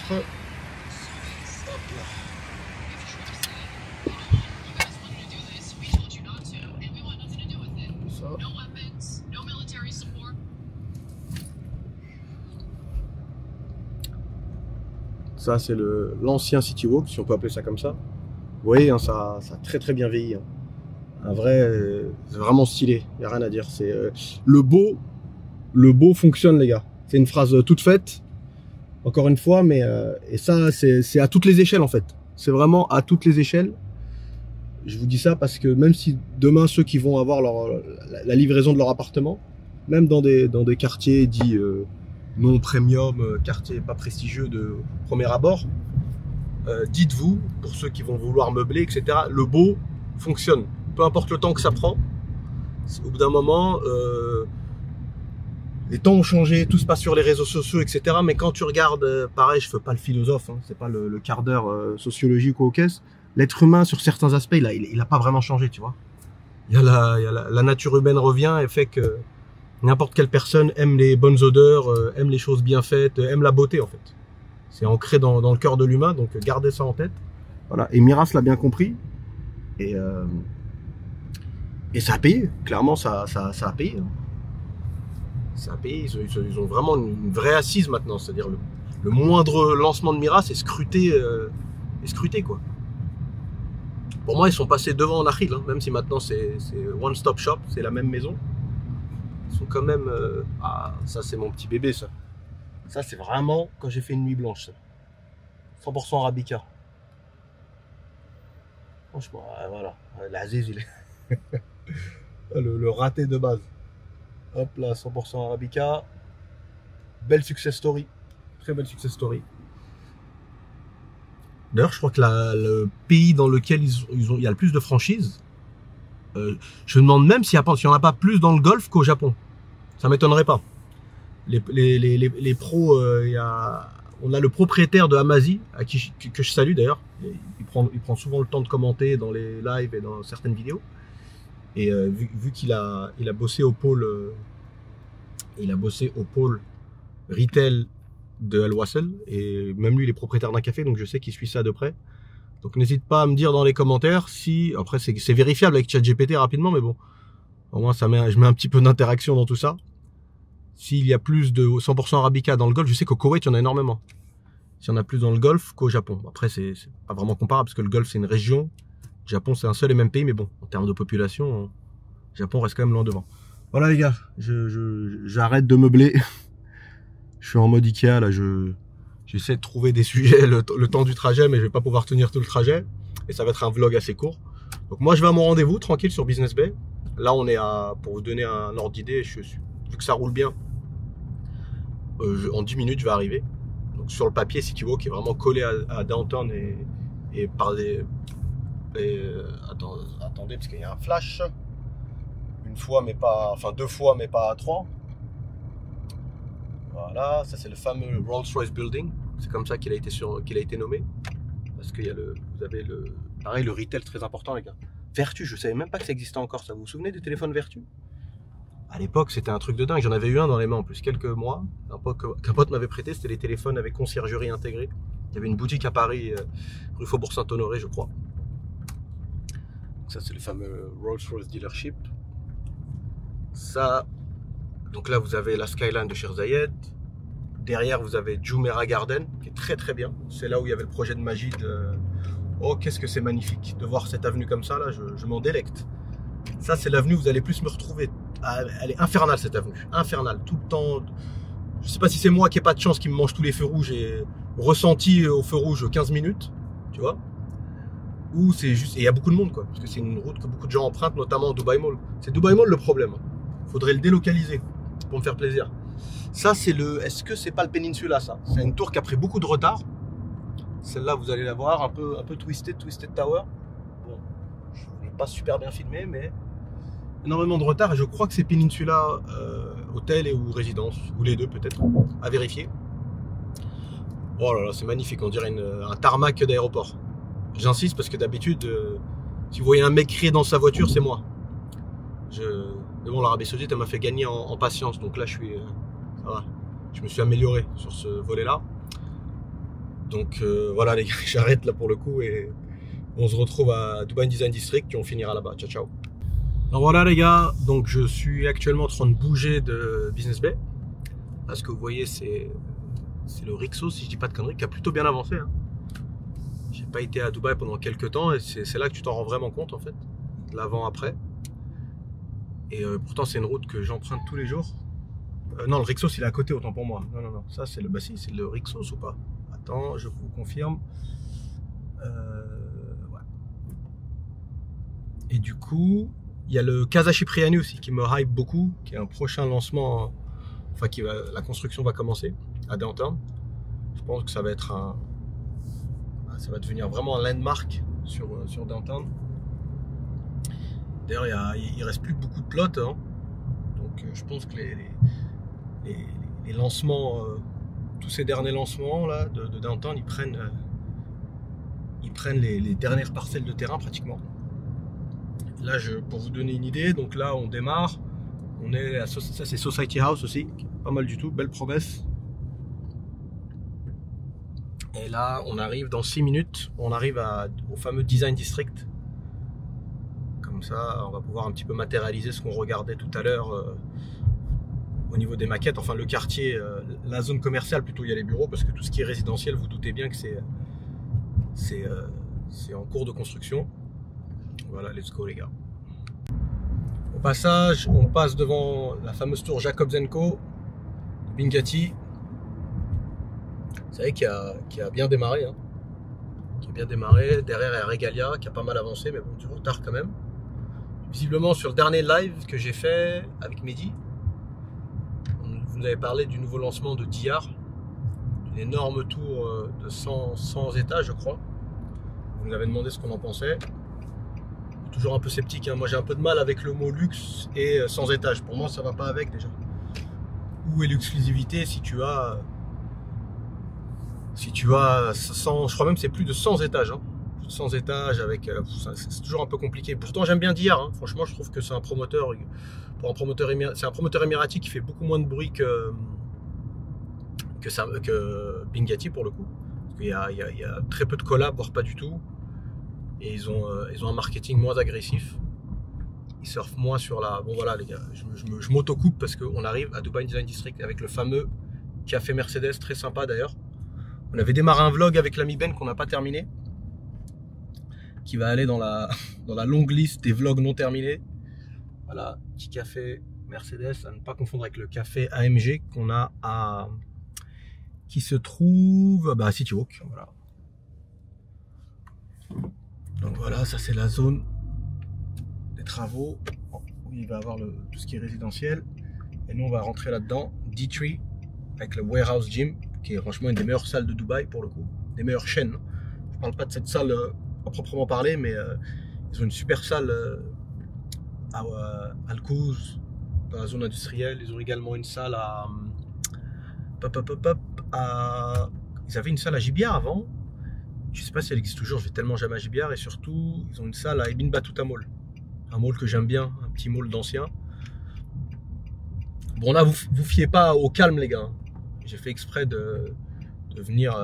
Ça c'est l'ancien City Walk, si on peut appeler ça comme ça. Vous voyez, hein, ça a très très bien vieilli. Hein. Un vrai, c'est vraiment stylé, il n'y a rien à dire. C'est le beau fonctionne les gars. C'est une phrase toute faite, encore une fois, mais et ça c'est à toutes les échelles en fait. C'est vraiment à toutes les échelles. Je vous dis ça parce que même si demain ceux qui vont avoir la livraison de leur appartement, même dans des quartiers dits non premium, quartiers pas prestigieux de premier abord, dites-vous, pour ceux qui vont vouloir meubler, etc., le beau fonctionne. Peu importe le temps que ça prend, au bout d'un moment, les temps ont changé, tout se passe sur les réseaux sociaux, etc. Mais quand tu regardes, pareil, je fais pas le philosophe, hein, c'est pas le quart d'heure sociologique ou aux caisses, l'être humain sur certains aspects, il a pas vraiment changé, tu vois. La nature humaine revient et fait que n'importe quelle personne aime les bonnes odeurs, aime les choses bien faites, aime la beauté en fait. C'est ancré dans le cœur de l'humain, donc gardez ça en tête. Voilà. Et Miras l'a bien compris. Et ça a payé. Clairement, ça a payé. Hein. Ça a payé. Ils ont vraiment une vraie assise maintenant. C'est-à-dire le moindre lancement de Miras est scruté, quoi. Pour moi, ils sont passés devant Nakhil, hein, même si maintenant c'est One Stop Shop, c'est la même maison. Ils sont quand même... ah, ça c'est mon petit bébé, ça. Ça c'est vraiment quand j'ai fait une nuit blanche, ça. 100% Arabica. Franchement, voilà. L'Aziz, il est... le raté de base. Hop là, 100% Arabica. Belle success story. Très belle success story. D'ailleurs, je crois que le pays dans lequel il y a le plus de franchises, je me demande même s'il n'y en a pas plus dans le Golfe qu'au Japon. Ça m'étonnerait pas. Les pros, on a le propriétaire de Amazi, que je salue d'ailleurs. Il prend souvent le temps de commenter dans les lives et dans certaines vidéos. Et vu qu'il a bossé au pôle, retail de Al Wasl, et même lui il est propriétaire d'un café, donc je sais qu'il suit ça de près. Donc n'hésite pas à me dire dans les commentaires si, après c'est vérifiable avec ChatGPT rapidement, mais bon, au moins je mets un petit peu d'interaction dans tout ça. S'il y a plus de 100% Arabica dans le Golfe, je sais qu'au Koweït il y en a énormément. S'il y en a plus dans le Golfe qu'au Japon. Après c'est pas vraiment comparable parce que le Golfe c'est une région, le Japon c'est un seul et même pays, mais bon, en termes de population, le Japon reste quand même loin devant. Voilà les gars, j'arrête de meubler. Je suis en mode Ikea, là, j'essaie de trouver des sujets le temps du trajet, mais je vais pas pouvoir tenir tout le trajet. Et ça va être un vlog assez court. Donc moi, je vais à mon rendez-vous, tranquille, sur Business Bay. Là, on est pour vous donner un ordre d'idée, vu que ça roule bien, en 10 minutes, je vais arriver. Donc sur le papier, City Walk est vraiment collé à Downtown et par des... attendez, parce qu'il y a un flash. Une fois, mais pas... Enfin, 2 fois, mais pas 3. Voilà, ça c'est le fameux Rolls-Royce Building. C'est comme ça qu'il a été nommé. Parce qu'il y a vous avez pareil, le retail très important les gars. Vertu, je savais même pas que ça existait encore ça. Vous vous souvenez des téléphones Vertu? À l'époque c'était un truc de dingue. J'en avais eu un dans les mains en plus quelques mois. Qu'un pote m'avait prêté, c'était les téléphones avec conciergerie intégrée. Il y avait une boutique à Paris, rue Faubourg Saint-Honoré je crois. Ça c'est le fameux Rolls-Royce dealership. Ça... Donc là, vous avez la skyline de Sheikh Zayed. Derrière, vous avez Jumeirah Garden, qui est très très bien. C'est là où il y avait le projet de Majid. Oh, qu'est-ce que c'est magnifique de voir cette avenue comme ça, là, je m'en délecte. Ça, c'est l'avenue où vous allez plus me retrouver. Elle est infernale, cette avenue. Infernale, tout le temps. Je sais pas si c'est moi qui n'ai pas de chance, qui me mange tous les feux rouges et ressenti au feu rouge 15 minutes, tu vois. où c'est juste, et il y a beaucoup de monde quoi, parce que c'est une route que beaucoup de gens empruntent, notamment Dubai Mall. C'est Dubai Mall le problème. Faudrait le délocaliser pour me faire plaisir. Ça c'est le, est-ce que c'est pas le Peninsula ça? C'est une tour qui a pris beaucoup de retard. Celle-là vous allez la voir, un peu twisted Tower. Bon, je l'ai pas super bien filmé, mais énormément de retard et je crois que c'est Peninsula hôtel et ou résidence, ou les deux peut-être, à vérifier. Oh là là, c'est magnifique, on dirait un tarmac d'aéroport. J'insiste parce que d'habitude, si vous voyez un mec crier dans sa voiture, c'est moi. Mais bon, l'Arabie Saoudite, elle m'a fait gagner en patience, donc là, ça va. Je me suis amélioré sur ce volet-là. Donc voilà les gars, j'arrête là pour le coup et on se retrouve à Dubai Design District et on finira là-bas. Ciao, ciao. Alors voilà les gars, donc je suis actuellement en train de bouger de Business Bay. Là, ce que vous voyez, c'est le Rixos, si je dis pas de conneries, qui a plutôt bien avancé. Hein. J'ai pas été à Dubaï pendant quelques temps et c'est là que tu t'en rends vraiment compte en fait, l'avant-après. Et pourtant c'est une route que j'emprunte tous les jours. Non, le Rixos il est à côté, autant pour moi. Non, ça c'est le Bassi, c'est le Rixos ou pas? Attends, je vous confirme. Ouais. Et du coup, il y a le Casa Cipriani aussi qui me hype beaucoup, qui est un prochain lancement, enfin la construction va commencer à Downtown. Je pense que ça va être ça va devenir vraiment un landmark sur Downtown. D'ailleurs, il reste plus beaucoup de plots, hein. Donc je pense que les lancements, tous ces derniers lancements là de Downtown, ils prennent les dernières parcelles de terrain pratiquement. Là, pour vous donner une idée, donc là on démarre, on est à ça c'est Society House aussi, pas mal du tout, belle promesse. Et là, on arrive dans 6 minutes, on arrive au fameux Design District. Comme ça, on va pouvoir un petit peu matérialiser ce qu'on regardait tout à l'heure au niveau des maquettes. Enfin, le quartier, la zone commerciale plutôt, il y a les bureaux, parce que tout ce qui est résidentiel, vous doutez bien que c'est en cours de construction. Voilà, let's go les gars. Au passage, on passe devant la fameuse tour Jacobs & Co. de Bingati. Vous savez qui a bien démarré, hein. Qui a bien démarré. Derrière, il y a Regalia qui a pas mal avancé, mais bon, du retard quand même. Visiblement, sur le dernier live que j'ai fait avec Mehdi, vous nous avez parlé du nouveau lancement de DR, une énorme tour de 100 étages, je crois. Vous nous avez demandé ce qu'on en pensait. Toujours un peu sceptique, hein. Moi j'ai un peu de mal avec le mot luxe et 100 étages. Pour moi, ça va pas avec déjà. Où est l'exclusivité si tu as 100, je crois même que c'est plus de 100 étages, hein. 100 étages avec, c'est toujours un peu compliqué. Pourtant j'aime bien DR, hein. Franchement je trouve que c'est un promoteur, c'est un promoteur émirati qui fait beaucoup moins de bruit que Bingati pour le coup. Parce qu'il y a très peu de collabs, voire pas du tout. Et ils ont un marketing moins agressif. Ils surfent moins sur la... Bon voilà les gars, je m'auto-coupe parce qu'on arrive à Dubai Design District avec le fameux café Mercedes, très sympa d'ailleurs. On avait démarré un vlog avec l'ami Ben qu'on n'a pas terminé, qui va aller dans la longue liste des vlogs non terminés. Voilà, petit café Mercedes, à ne pas confondre avec le café AMG qu'on a qui se trouve à City Walk. Voilà. Donc voilà, ça c'est la zone des travaux où il va y avoir tout ce qui est résidentiel. Et nous on va rentrer là-dedans, D3, avec le Warehouse Gym, qui est franchement une des meilleures salles de Dubaï pour le coup, des meilleures chaînes. Je parle pas de cette salle à proprement parler, mais ils ont une super salle à Al-Quoz, dans la zone industrielle. Ils ont également une salle ils avaient une salle à Gibiar avant. Je sais pas si elle existe toujours, je vais tellement jamais à Gibiar. Et surtout, ils ont une salle à Ibn Battuta Mall. Un mall que j'aime bien, un petit mall d'anciens. Bon là, vous fiez pas au calme les gars. J'ai fait exprès de venir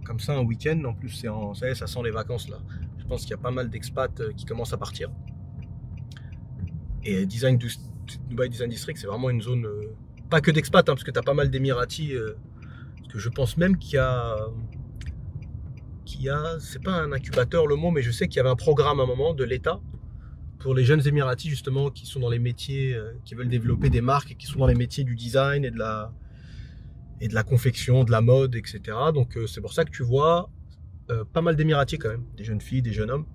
comme ça un week-end. En plus, ça sent les vacances là. Je pense qu'il y a pas mal d'expats qui commencent à partir. Et Dubai Design District, c'est vraiment une zone, pas que d'expats, hein, parce que tu as pas mal d'émiratis. Parce que je pense même qu'il y a, c'est pas un incubateur le mot, mais je sais qu'il y avait un programme à un moment de l'État pour les jeunes émiratis justement qui sont dans les métiers, qui veulent développer des marques et qui sont dans les métiers du design et de la confection, de la mode, etc. Donc c'est pour ça que tu vois pas mal d'émiratis quand même, des jeunes filles, des jeunes hommes.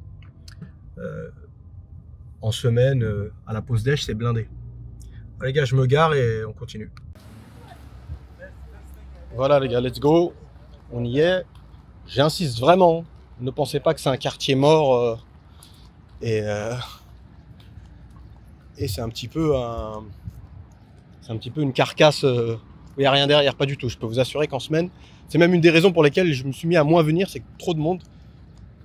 En semaine, à la pause déj, c'est blindé. Les gars, je me gare et on continue. Voilà les gars, let's go. On y est. J'insiste vraiment. Ne pensez pas que c'est un quartier mort. Et c'est un petit peu une carcasse où il n'y a rien derrière, pas du tout. Je peux vous assurer qu'en semaine, c'est même une des raisons pour lesquelles je me suis mis à moins venir, c'est que trop de monde.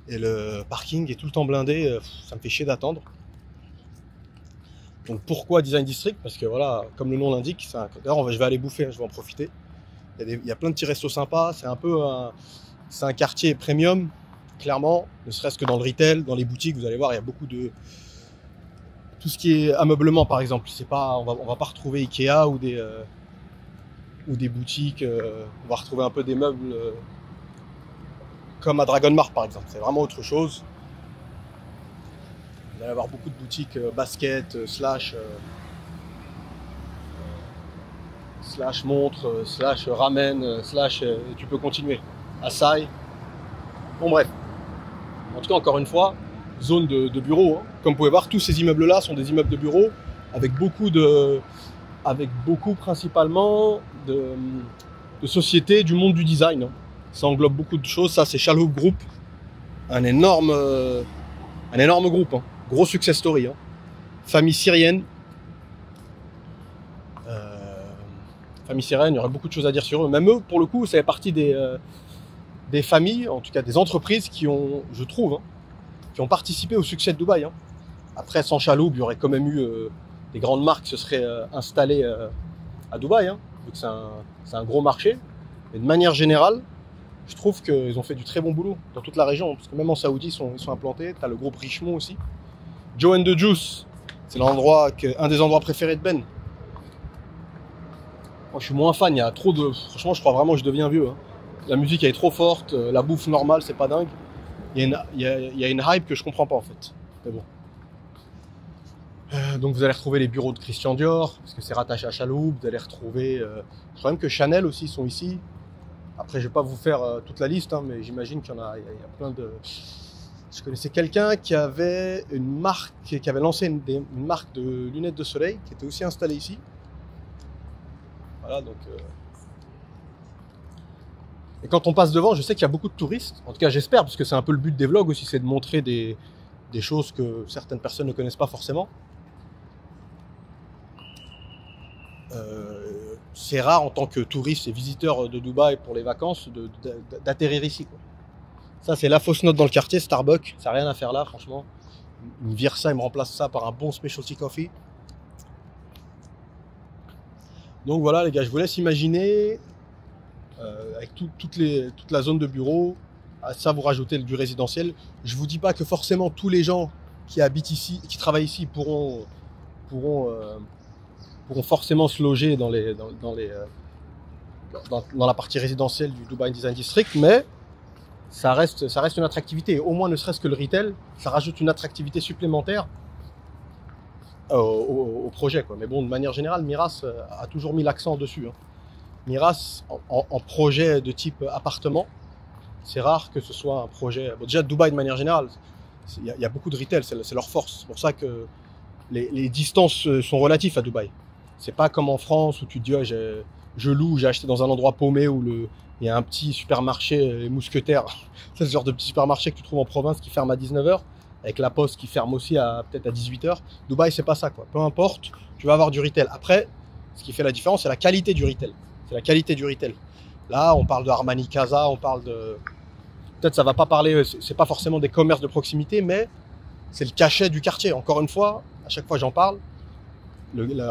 Et le parking est tout le temps blindé, ça me fait chier d'attendre. Donc pourquoi Design District? Parce que voilà, comme le nom l'indique, d'ailleurs je vais aller bouffer, je vais en profiter. Il y a plein de petits restos sympas, c'est un quartier premium, clairement, ne serait-ce que dans le retail, dans les boutiques, vous allez voir, il y a beaucoup de... Tout ce qui est ameublement par exemple, on va pas retrouver Ikea ou des boutiques, on va retrouver un peu des meubles comme à Dragon Mart par exemple, c'est vraiment autre chose. Il va y avoir beaucoup de boutiques basket, slash montre, slash ramen, slash tu peux continuer, Asahi. Bon bref, en tout cas encore une fois, zone de bureau. Hein. Comme vous pouvez voir, tous ces immeubles là sont des immeubles de bureaux avec beaucoup principalement de sociétés du monde du design. Hein. Ça englobe beaucoup de choses. Ça c'est Chalhoub Group, un énorme groupe. Hein. Gros success story. Hein. Famille syrienne. Famille syrienne, il y aurait beaucoup de choses à dire sur eux. Même eux, pour le coup, ça fait partie des familles, en tout cas des entreprises qui ont, je trouve, hein, qui ont participé au succès de Dubaï. Hein. Après, sans Chalhoub, il y aurait quand même eu des grandes marques qui se seraient installées à Dubaï, hein, vu que c'est un gros marché. Mais de manière générale, je trouve qu'ils ont fait du très bon boulot dans toute la région, parce que même en Saoudi, ils sont implantés. Tu as le groupe Richemont aussi. Joe and the Juice, c'est un des endroits préférés de Ben. Moi, je suis moins fan, il y a trop de... Franchement, je crois vraiment que je deviens vieux. Hein. La musique, elle est trop forte, la bouffe normale, c'est pas dingue. Il y a une hype que je comprends pas, en fait. Mais bon. Donc, vous allez retrouver les bureaux de Christian Dior, parce que c'est rattaché à Chalhoub. Vous allez retrouver... je crois même que Chanel aussi sont ici. Après, je vais pas vous faire toute la liste, hein, mais j'imagine qu'il y a plein de... Je connaissais quelqu'un qui avait une marque, qui avait lancé une marque de lunettes de soleil, qui était aussi installée ici. Voilà, donc... Et quand on passe devant, je sais qu'il y a beaucoup de touristes. En tout cas, j'espère, parce que c'est un peu le but des vlogs aussi, c'est de montrer des choses que certaines personnes ne connaissent pas forcément. C'est rare en tant que touriste et visiteur de Dubaï pour les vacances d'atterrir ici, quoi. Ça, c'est la fausse note dans le quartier, Starbucks. Ça n'a rien à faire là, franchement. Ils me virent ça, ils me remplacent ça par un bon specialty coffee. Donc voilà, les gars, je vous laisse imaginer, avec toute la zone de bureau, à ça vous rajoutez du résidentiel. Je vous dis pas que forcément tous les gens qui habitent ici, qui travaillent ici, pourront forcément se loger dans la partie résidentielle du Dubai Design District, mais ça reste une attractivité. Au moins, ne serait-ce que le retail, ça rajoute une attractivité supplémentaire au projet, quoi. Mais bon, de manière générale, Miras a toujours mis l'accent dessus. Hein. Miras, en projet de type appartement, c'est rare que ce soit un projet... Bon, déjà, Dubaï, de manière générale, il y a beaucoup de retail, c'est leur force. C'est pour ça que les distances sont relatives à Dubaï. C'est pas comme en France où tu te dis, oh, je loue, j'ai acheté dans un endroit paumé où il y a un petit supermarché, les mousquetaires. C'est ce genre de petit supermarché que tu trouves en province qui ferme à 19h, avec la poste qui ferme aussi peut-être à 18h. Dubaï, c'est pas ça, quoi. Peu importe, tu vas avoir du retail. Après, ce qui fait la différence, c'est la qualité du retail. C'est la qualité du retail. Là, on parle de Armani Casa, on parle de... Peut-être ça va pas parler, c'est pas forcément des commerces de proximité, mais c'est le cachet du quartier. Encore une fois, à chaque fois j'en parle.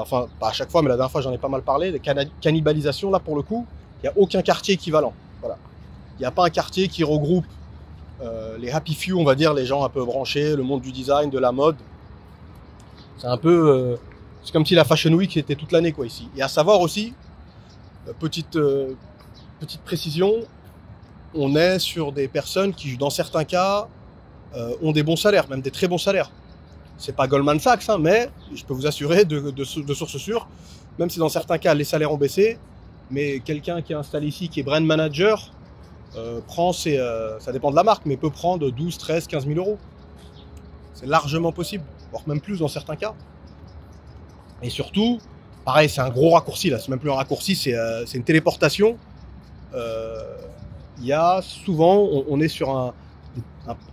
Enfin, pas à chaque fois, mais la dernière fois j'en ai pas mal parlé. Des cannibalisations, là pour le coup, il n'y a aucun quartier équivalent. Voilà. Il n'y a pas un quartier qui regroupe les happy few, on va dire, les gens un peu branchés, le monde du design, de la mode. C'est un peu... c'est comme si la Fashion Week était toute l'année, quoi, ici. Et à savoir aussi, petite précision, on est sur des personnes qui, dans certains cas, ont des bons salaires, même des très bons salaires. C'est pas Goldman Sachs, hein, mais je peux vous assurer de sources sûres, même si dans certains cas, les salaires ont baissé, mais quelqu'un qui est installé ici, qui est brand manager, prend ça dépend de la marque, mais peut prendre 12, 13, 15 000 euros. C'est largement possible, voire même plus dans certains cas. Et surtout, pareil, c'est un gros raccourci là, c'est même plus un raccourci, c'est une téléportation. Il y a souvent, on est sur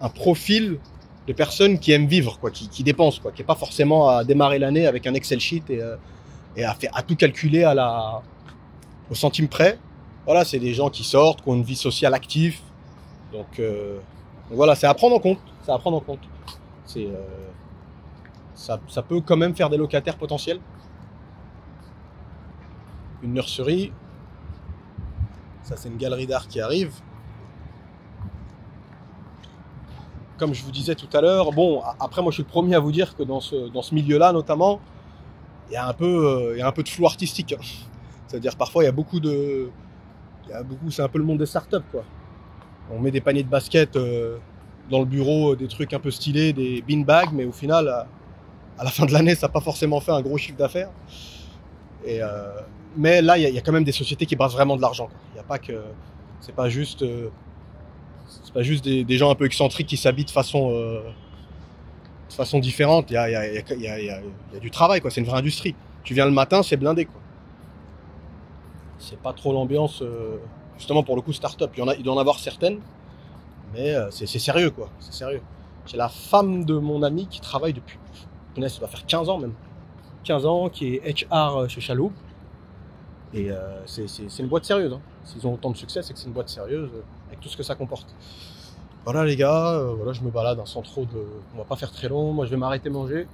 un profil de personnes qui aiment vivre, quoi, qui dépensent, quoi, qui n'est pas forcément à démarrer l'année avec un Excel sheet et à tout calculer au centime près. Voilà, c'est des gens qui sortent, qui ont une vie sociale active. Donc voilà, c'est à prendre en compte. C'est à prendre en compte. Ça peut quand même faire des locataires potentiels. Une nurserie. Ça, c'est une galerie d'art qui arrive. Comme je vous disais tout à l'heure, bon, après moi je suis le premier à vous dire que dans ce milieu-là notamment, il y a un peu de flou artistique. C'est-à-dire parfois c'est un peu le monde des startups, quoi. On met des paniers de basket dans le bureau, des trucs un peu stylés, des beanbags, mais au final, à la fin de l'année, ça n'a pas forcément fait un gros chiffre d'affaires. Mais là, il y a quand même des sociétés qui brassent vraiment de l'argent. Il n'y a pas que, c'est pas juste des gens un peu excentriques qui s'habillent de façon différente. Il y a du travail, quoi. C'est une vraie industrie. Tu viens le matin, c'est blindé, quoi. C'est pas trop l'ambiance, justement pour le coup start-up. Il doit en avoir certaines, mais c'est sérieux, quoi. C'est sérieux. J'ai la femme de mon ami qui travaille depuis, ça doit faire 15 ans même. 15 ans, qui est HR chez Chaloup. Et c'est une boîte sérieuse. Hein. S'ils ont autant de succès, c'est que c'est une boîte sérieuse avec tout ce que ça comporte. Voilà les gars, voilà, je me balade sans trop de... On va pas faire très long, moi je vais m'arrêter manger.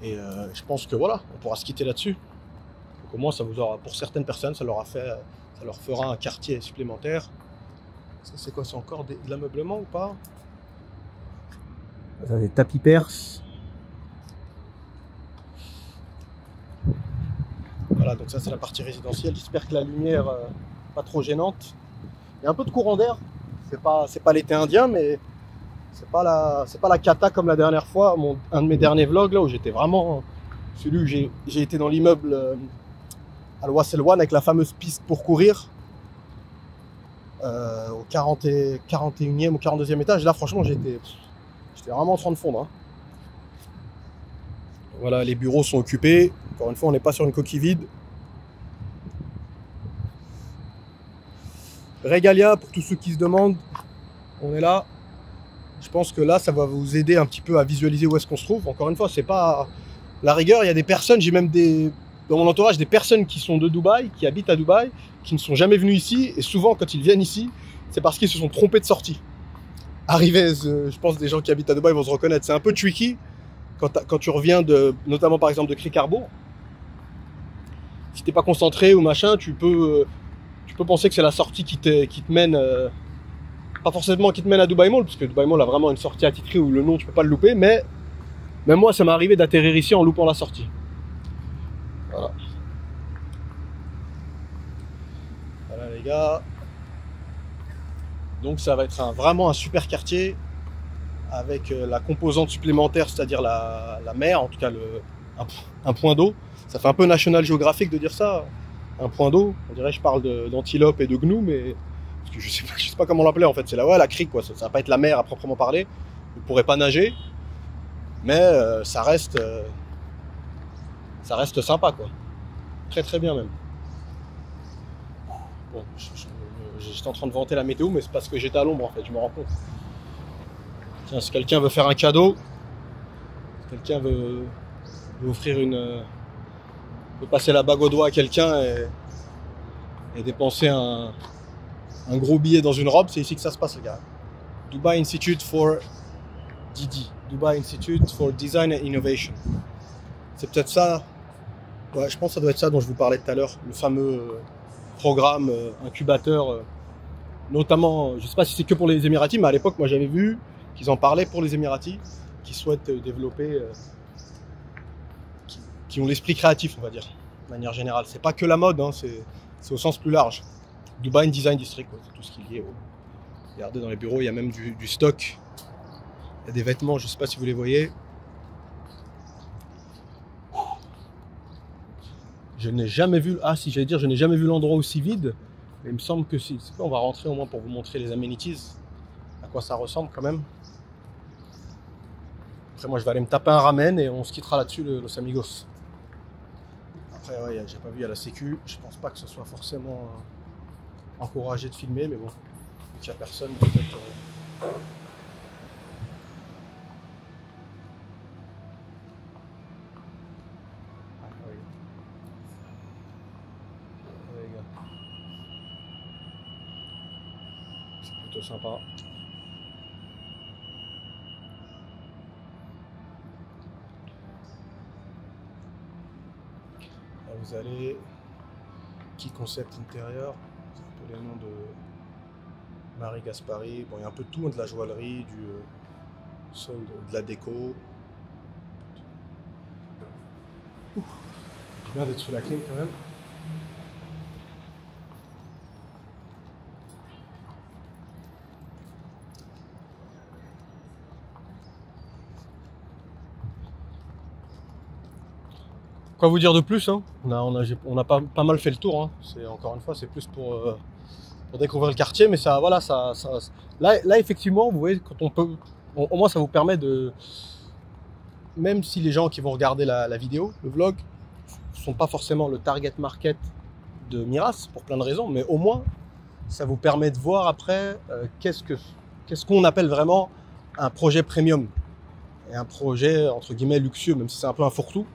Et je pense que voilà, on pourra se quitter là-dessus. Donc au moins, ça vous aura, pour certaines personnes, ça leur fera un quartier supplémentaire. Ça, c'est quoi? C'est encore de l'ameublement ou pas? Ça, des tapis perses. Voilà, donc ça c'est la partie résidentielle. J'espère que la lumière pas trop gênante. Il y a un peu de courant d'air. C'est pas l'été indien, mais c'est pas la cata comme la dernière fois. Un de mes derniers vlogs là où j'étais vraiment celui où j'ai été dans l'immeuble à l'Ouest One avec la fameuse piste pour courir au 41e ou 42e étage. Là franchement j'étais vraiment en train de fondre. Hein. Voilà, les bureaux sont occupés. Encore une fois, on n'est pas sur une coquille vide. Regalia, pour tous ceux qui se demandent, on est là. Je pense que là, ça va vous aider un petit peu à visualiser où est-ce qu'on se trouve. Encore une fois, c'est pas la rigueur. Il y a des personnes, j'ai même dans mon entourage des personnes qui sont de Dubaï, qui habitent à Dubaï, qui ne sont jamais venus ici. Et souvent, quand ils viennent ici, c'est parce qu'ils se sont trompés de sortie. Arrivez, je pense des gens qui habitent à Dubaï vont se reconnaître. C'est un peu tricky quand tu reviens notamment par exemple de Cricarbourg. Si t'es pas concentré ou machin, tu peux penser que c'est la sortie qui te mène, pas forcément qui te mène à Dubaï Mall, parce que Dubaï Mall a vraiment une sortie attitrée où le nom tu peux pas le louper, mais même moi ça m'est arrivé d'atterrir ici en loupant la sortie. Voilà. Voilà les gars. Donc ça va être vraiment un super quartier avec la composante supplémentaire, c'est-à-dire la mer, en tout cas un point d'eau. Ça fait un peu National Geographic de dire ça, un point d'eau. On dirait que je parle d'antilope et de gnou, mais parce que je sais pas comment l'appeler en fait. C'est la crique, quoi. Ça va pas être la mer à proprement parler. Vous pourrez pas nager, mais ça reste sympa, quoi. Très très bien même. Bon, j'étais en train de vanter la météo, mais c'est parce que j'étais à l'ombre en fait. Je me rends compte. Tiens, si quelqu'un veut faire un cadeau, si quelqu'un veut offrir veut passer la bague au doigt à quelqu'un et dépenser un gros billet dans une robe, c'est ici que ça se passe, les gars. Dubai Institute for DD, Dubai Institute for Design and Innovation. C'est peut-être ça, ouais, je pense que ça doit être ça dont je vous parlais tout à l'heure, le fameux programme incubateur, notamment, je sais pas si c'est que pour les Émiratis, mais à l'époque, moi j'avais vu qu'ils en parlaient pour les Émiratis, qui souhaitent développer, qui ont l'esprit créatif, on va dire, de manière générale. C'est pas que la mode, hein, c'est au sens plus large. Dubai Design District, c'est tout ce qui est lié au... Regardez, dans les bureaux, il y a même du stock. Il y a des vêtements, je sais pas si vous les voyez. Je n'ai jamais vu... Ah si, j'allais dire, je n'ai jamais vu l'endroit aussi vide. Mais il me semble que si... On va rentrer au moins pour vous montrer les amenities. À quoi ça ressemble quand même. Après, moi, je vais aller me taper un ramen et on se quittera là-dessus, Los Amigos. Après, ouais, j'ai pas vu à la sécu. Je pense pas que ce soit forcément encouragé de filmer, mais bon, vu qu'il n'y a personne, peut-être. C'est plutôt sympa. Là, vous allez. Key concept intérieur. C'est un peu les noms de Marie Gaspari. Bon, il y a un peu de tout, hein, de la joaillerie, de la déco. C'est bien d'être sous la clim quand même. Quoi vous dire de plus, hein, on a pas mal fait le tour. Hein. Encore une fois, c'est plus pour découvrir le quartier, mais ça, voilà, là, effectivement, vous voyez, quand on peut, au moins, ça vous permet de, même si les gens qui vont regarder la vidéo, le vlog, sont pas forcément le target market de Miras pour plein de raisons, mais au moins, ça vous permet de voir après qu'est-ce qu'on appelle vraiment un projet premium et un projet entre guillemets luxueux, même si c'est un peu un fourre-tout.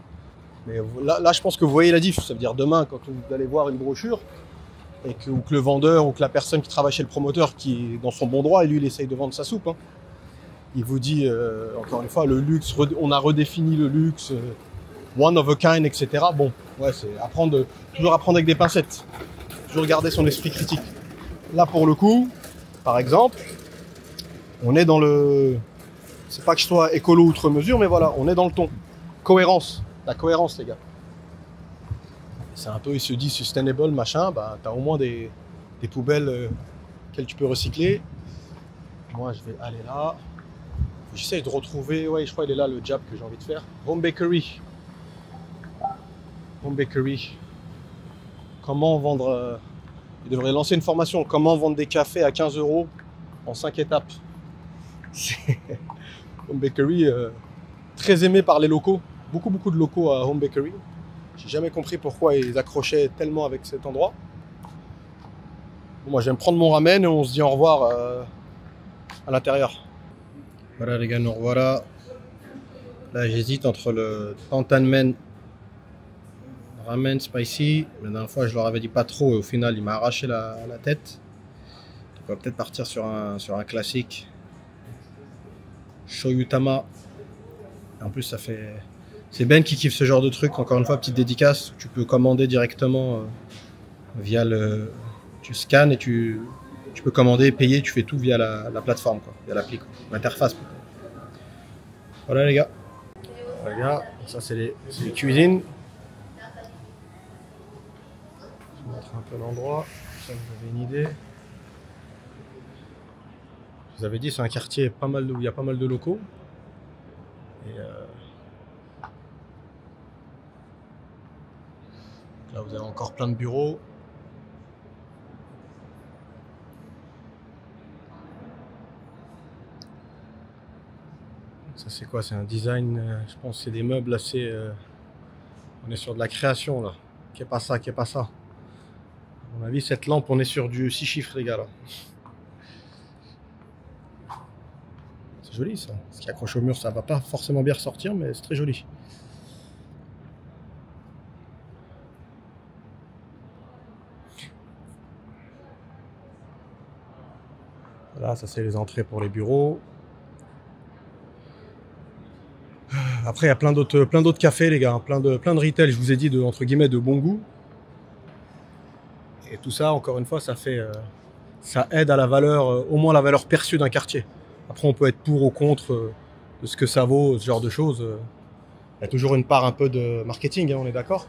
Mais là, je pense que vous voyez la diff. Ça veut dire demain, quand vous allez voir une brochure, ou que le vendeur ou que la personne qui travaille chez le promoteur, qui est dans son bon droit, et lui, il essaye de vendre sa soupe. Hein. Il vous dit, encore une fois, le luxe, on a redéfini le luxe, one of a kind, etc. Bon, ouais, c'est toujours apprendre avec des pincettes. Toujours garder son esprit critique. Là, pour le coup, par exemple, on est dans le... C'est pas que je sois écolo outre mesure, mais voilà, on est dans le ton. Cohérence. La cohérence, les gars. C'est un peu, il se dit sustainable, machin, bah t'as au moins des poubelles qu'elles tu peux recycler. Moi, je vais aller là. J'essaye de retrouver, ouais, je crois qu'il est là le jab que j'ai envie de faire. Home Bakery. Home Bakery. Comment vendre... il devrait lancer une formation. Comment vendre des cafés à 15 € en 5 étapes. Home Bakery, très aimé par les locaux. Beaucoup de locaux à Home Bakery. J'ai jamais compris pourquoi ils accrochaient tellement avec cet endroit. Bon, moi, je vais me prendre mon ramen et on se dit au revoir à l'intérieur. Voilà les gars, nous revoilà. Là, j'hésite entre le Tantan Men ramen spicy. La dernière fois, je leur avais dit pas trop et au final, il m'a arraché la tête. Donc, on va peut-être partir sur un classique. Shoyutama. En plus, ça fait... C'est Ben qui kiffe ce genre de truc. Encore une fois, petite dédicace. Tu peux commander directement via le... Tu scannes et tu peux commander, payer, tu fais tout via la plateforme, quoi, via l'appli, l'interface. Voilà les gars. Voilà, les gars, ça c'est les cuisines. Je vais mettre un peu l'endroit, comme ça vous avez une idée. Je vous avais dit, c'est un quartier où il y a pas mal de locaux. Et là, vous avez encore plein de bureaux. Ça, c'est quoi? C'est un design, je pense que c'est des meubles assez... on est sur de la création, là. Qu'est pas ça, qu'est pas ça. À mon avis, cette lampe, on est sur du 6 chiffres, les gars, là. C'est joli, ça. Ce qui accroche au mur, ça va pas forcément bien ressortir, mais c'est très joli. Voilà, ça c'est les entrées pour les bureaux. Après, il y a plein d'autres cafés, les gars, hein, plein de retail, je vous ai dit, entre guillemets, de bon goût. Et tout ça, encore une fois, ça aide à la valeur, au moins la valeur perçue d'un quartier. Après, on peut être pour ou contre de ce que ça vaut, ce genre de choses. Il y a toujours une part un peu de marketing, hein, on est d'accord.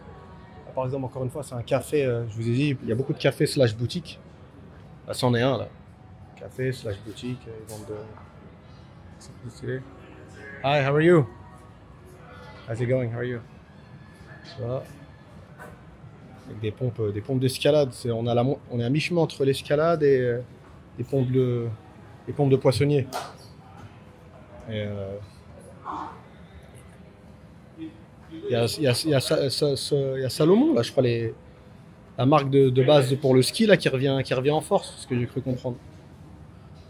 Par exemple, encore une fois, c'est un café, je vous ai dit, il y a beaucoup de cafés / boutiques. Là, c'en est un, là. Café / boutique, ils vendent de... C'est plus stylé. Hi, how are you? How's it going? How are you? Ça. Avec des pompes d'escalade. On est à mi-chemin entre l'escalade et des pompes de poissonniers. Et Il y a Salomon, là, je crois, la marque de base pour le ski là, qui revient en force, ce que j'ai cru comprendre.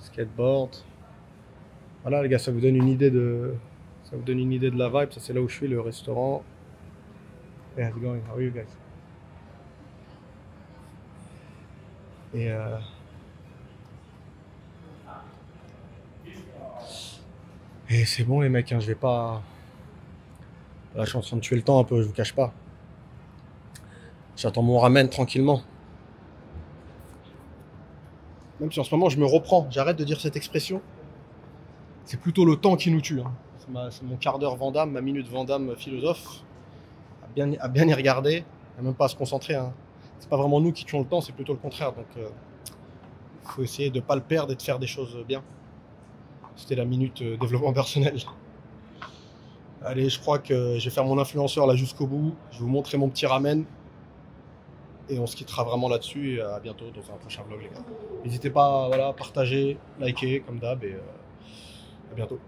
Skateboard. Voilà, les gars, ça vous donne une idée de la vibe. Ça, c'est là où je suis, le restaurant. Hey, how's it going? How are you guys? Et et c'est bon, les mecs, hein, je vais pas. Là, je suis en train de tuer le temps un peu, je vous cache pas. J'attends mon ramen tranquillement. Même si en ce moment, je me reprends. J'arrête de dire cette expression. C'est plutôt le temps qui nous tue, hein. C'est mon quart d'heure Vandame, ma minute Vandame philosophe. À bien y regarder, à même pas à se concentrer, hein. C'est pas vraiment nous qui tuons le temps, c'est plutôt le contraire. Donc, faut essayer de pas le perdre et de faire des choses bien. C'était la minute développement personnel. Allez, je crois que je vais faire mon influenceur là jusqu'au bout. Je vais vous montrer mon petit ramen. Et on se quittera vraiment là-dessus. Et à bientôt dans un prochain vlog, les gars. N'hésitez pas à voilà, partager, liker comme d'hab. Et à bientôt.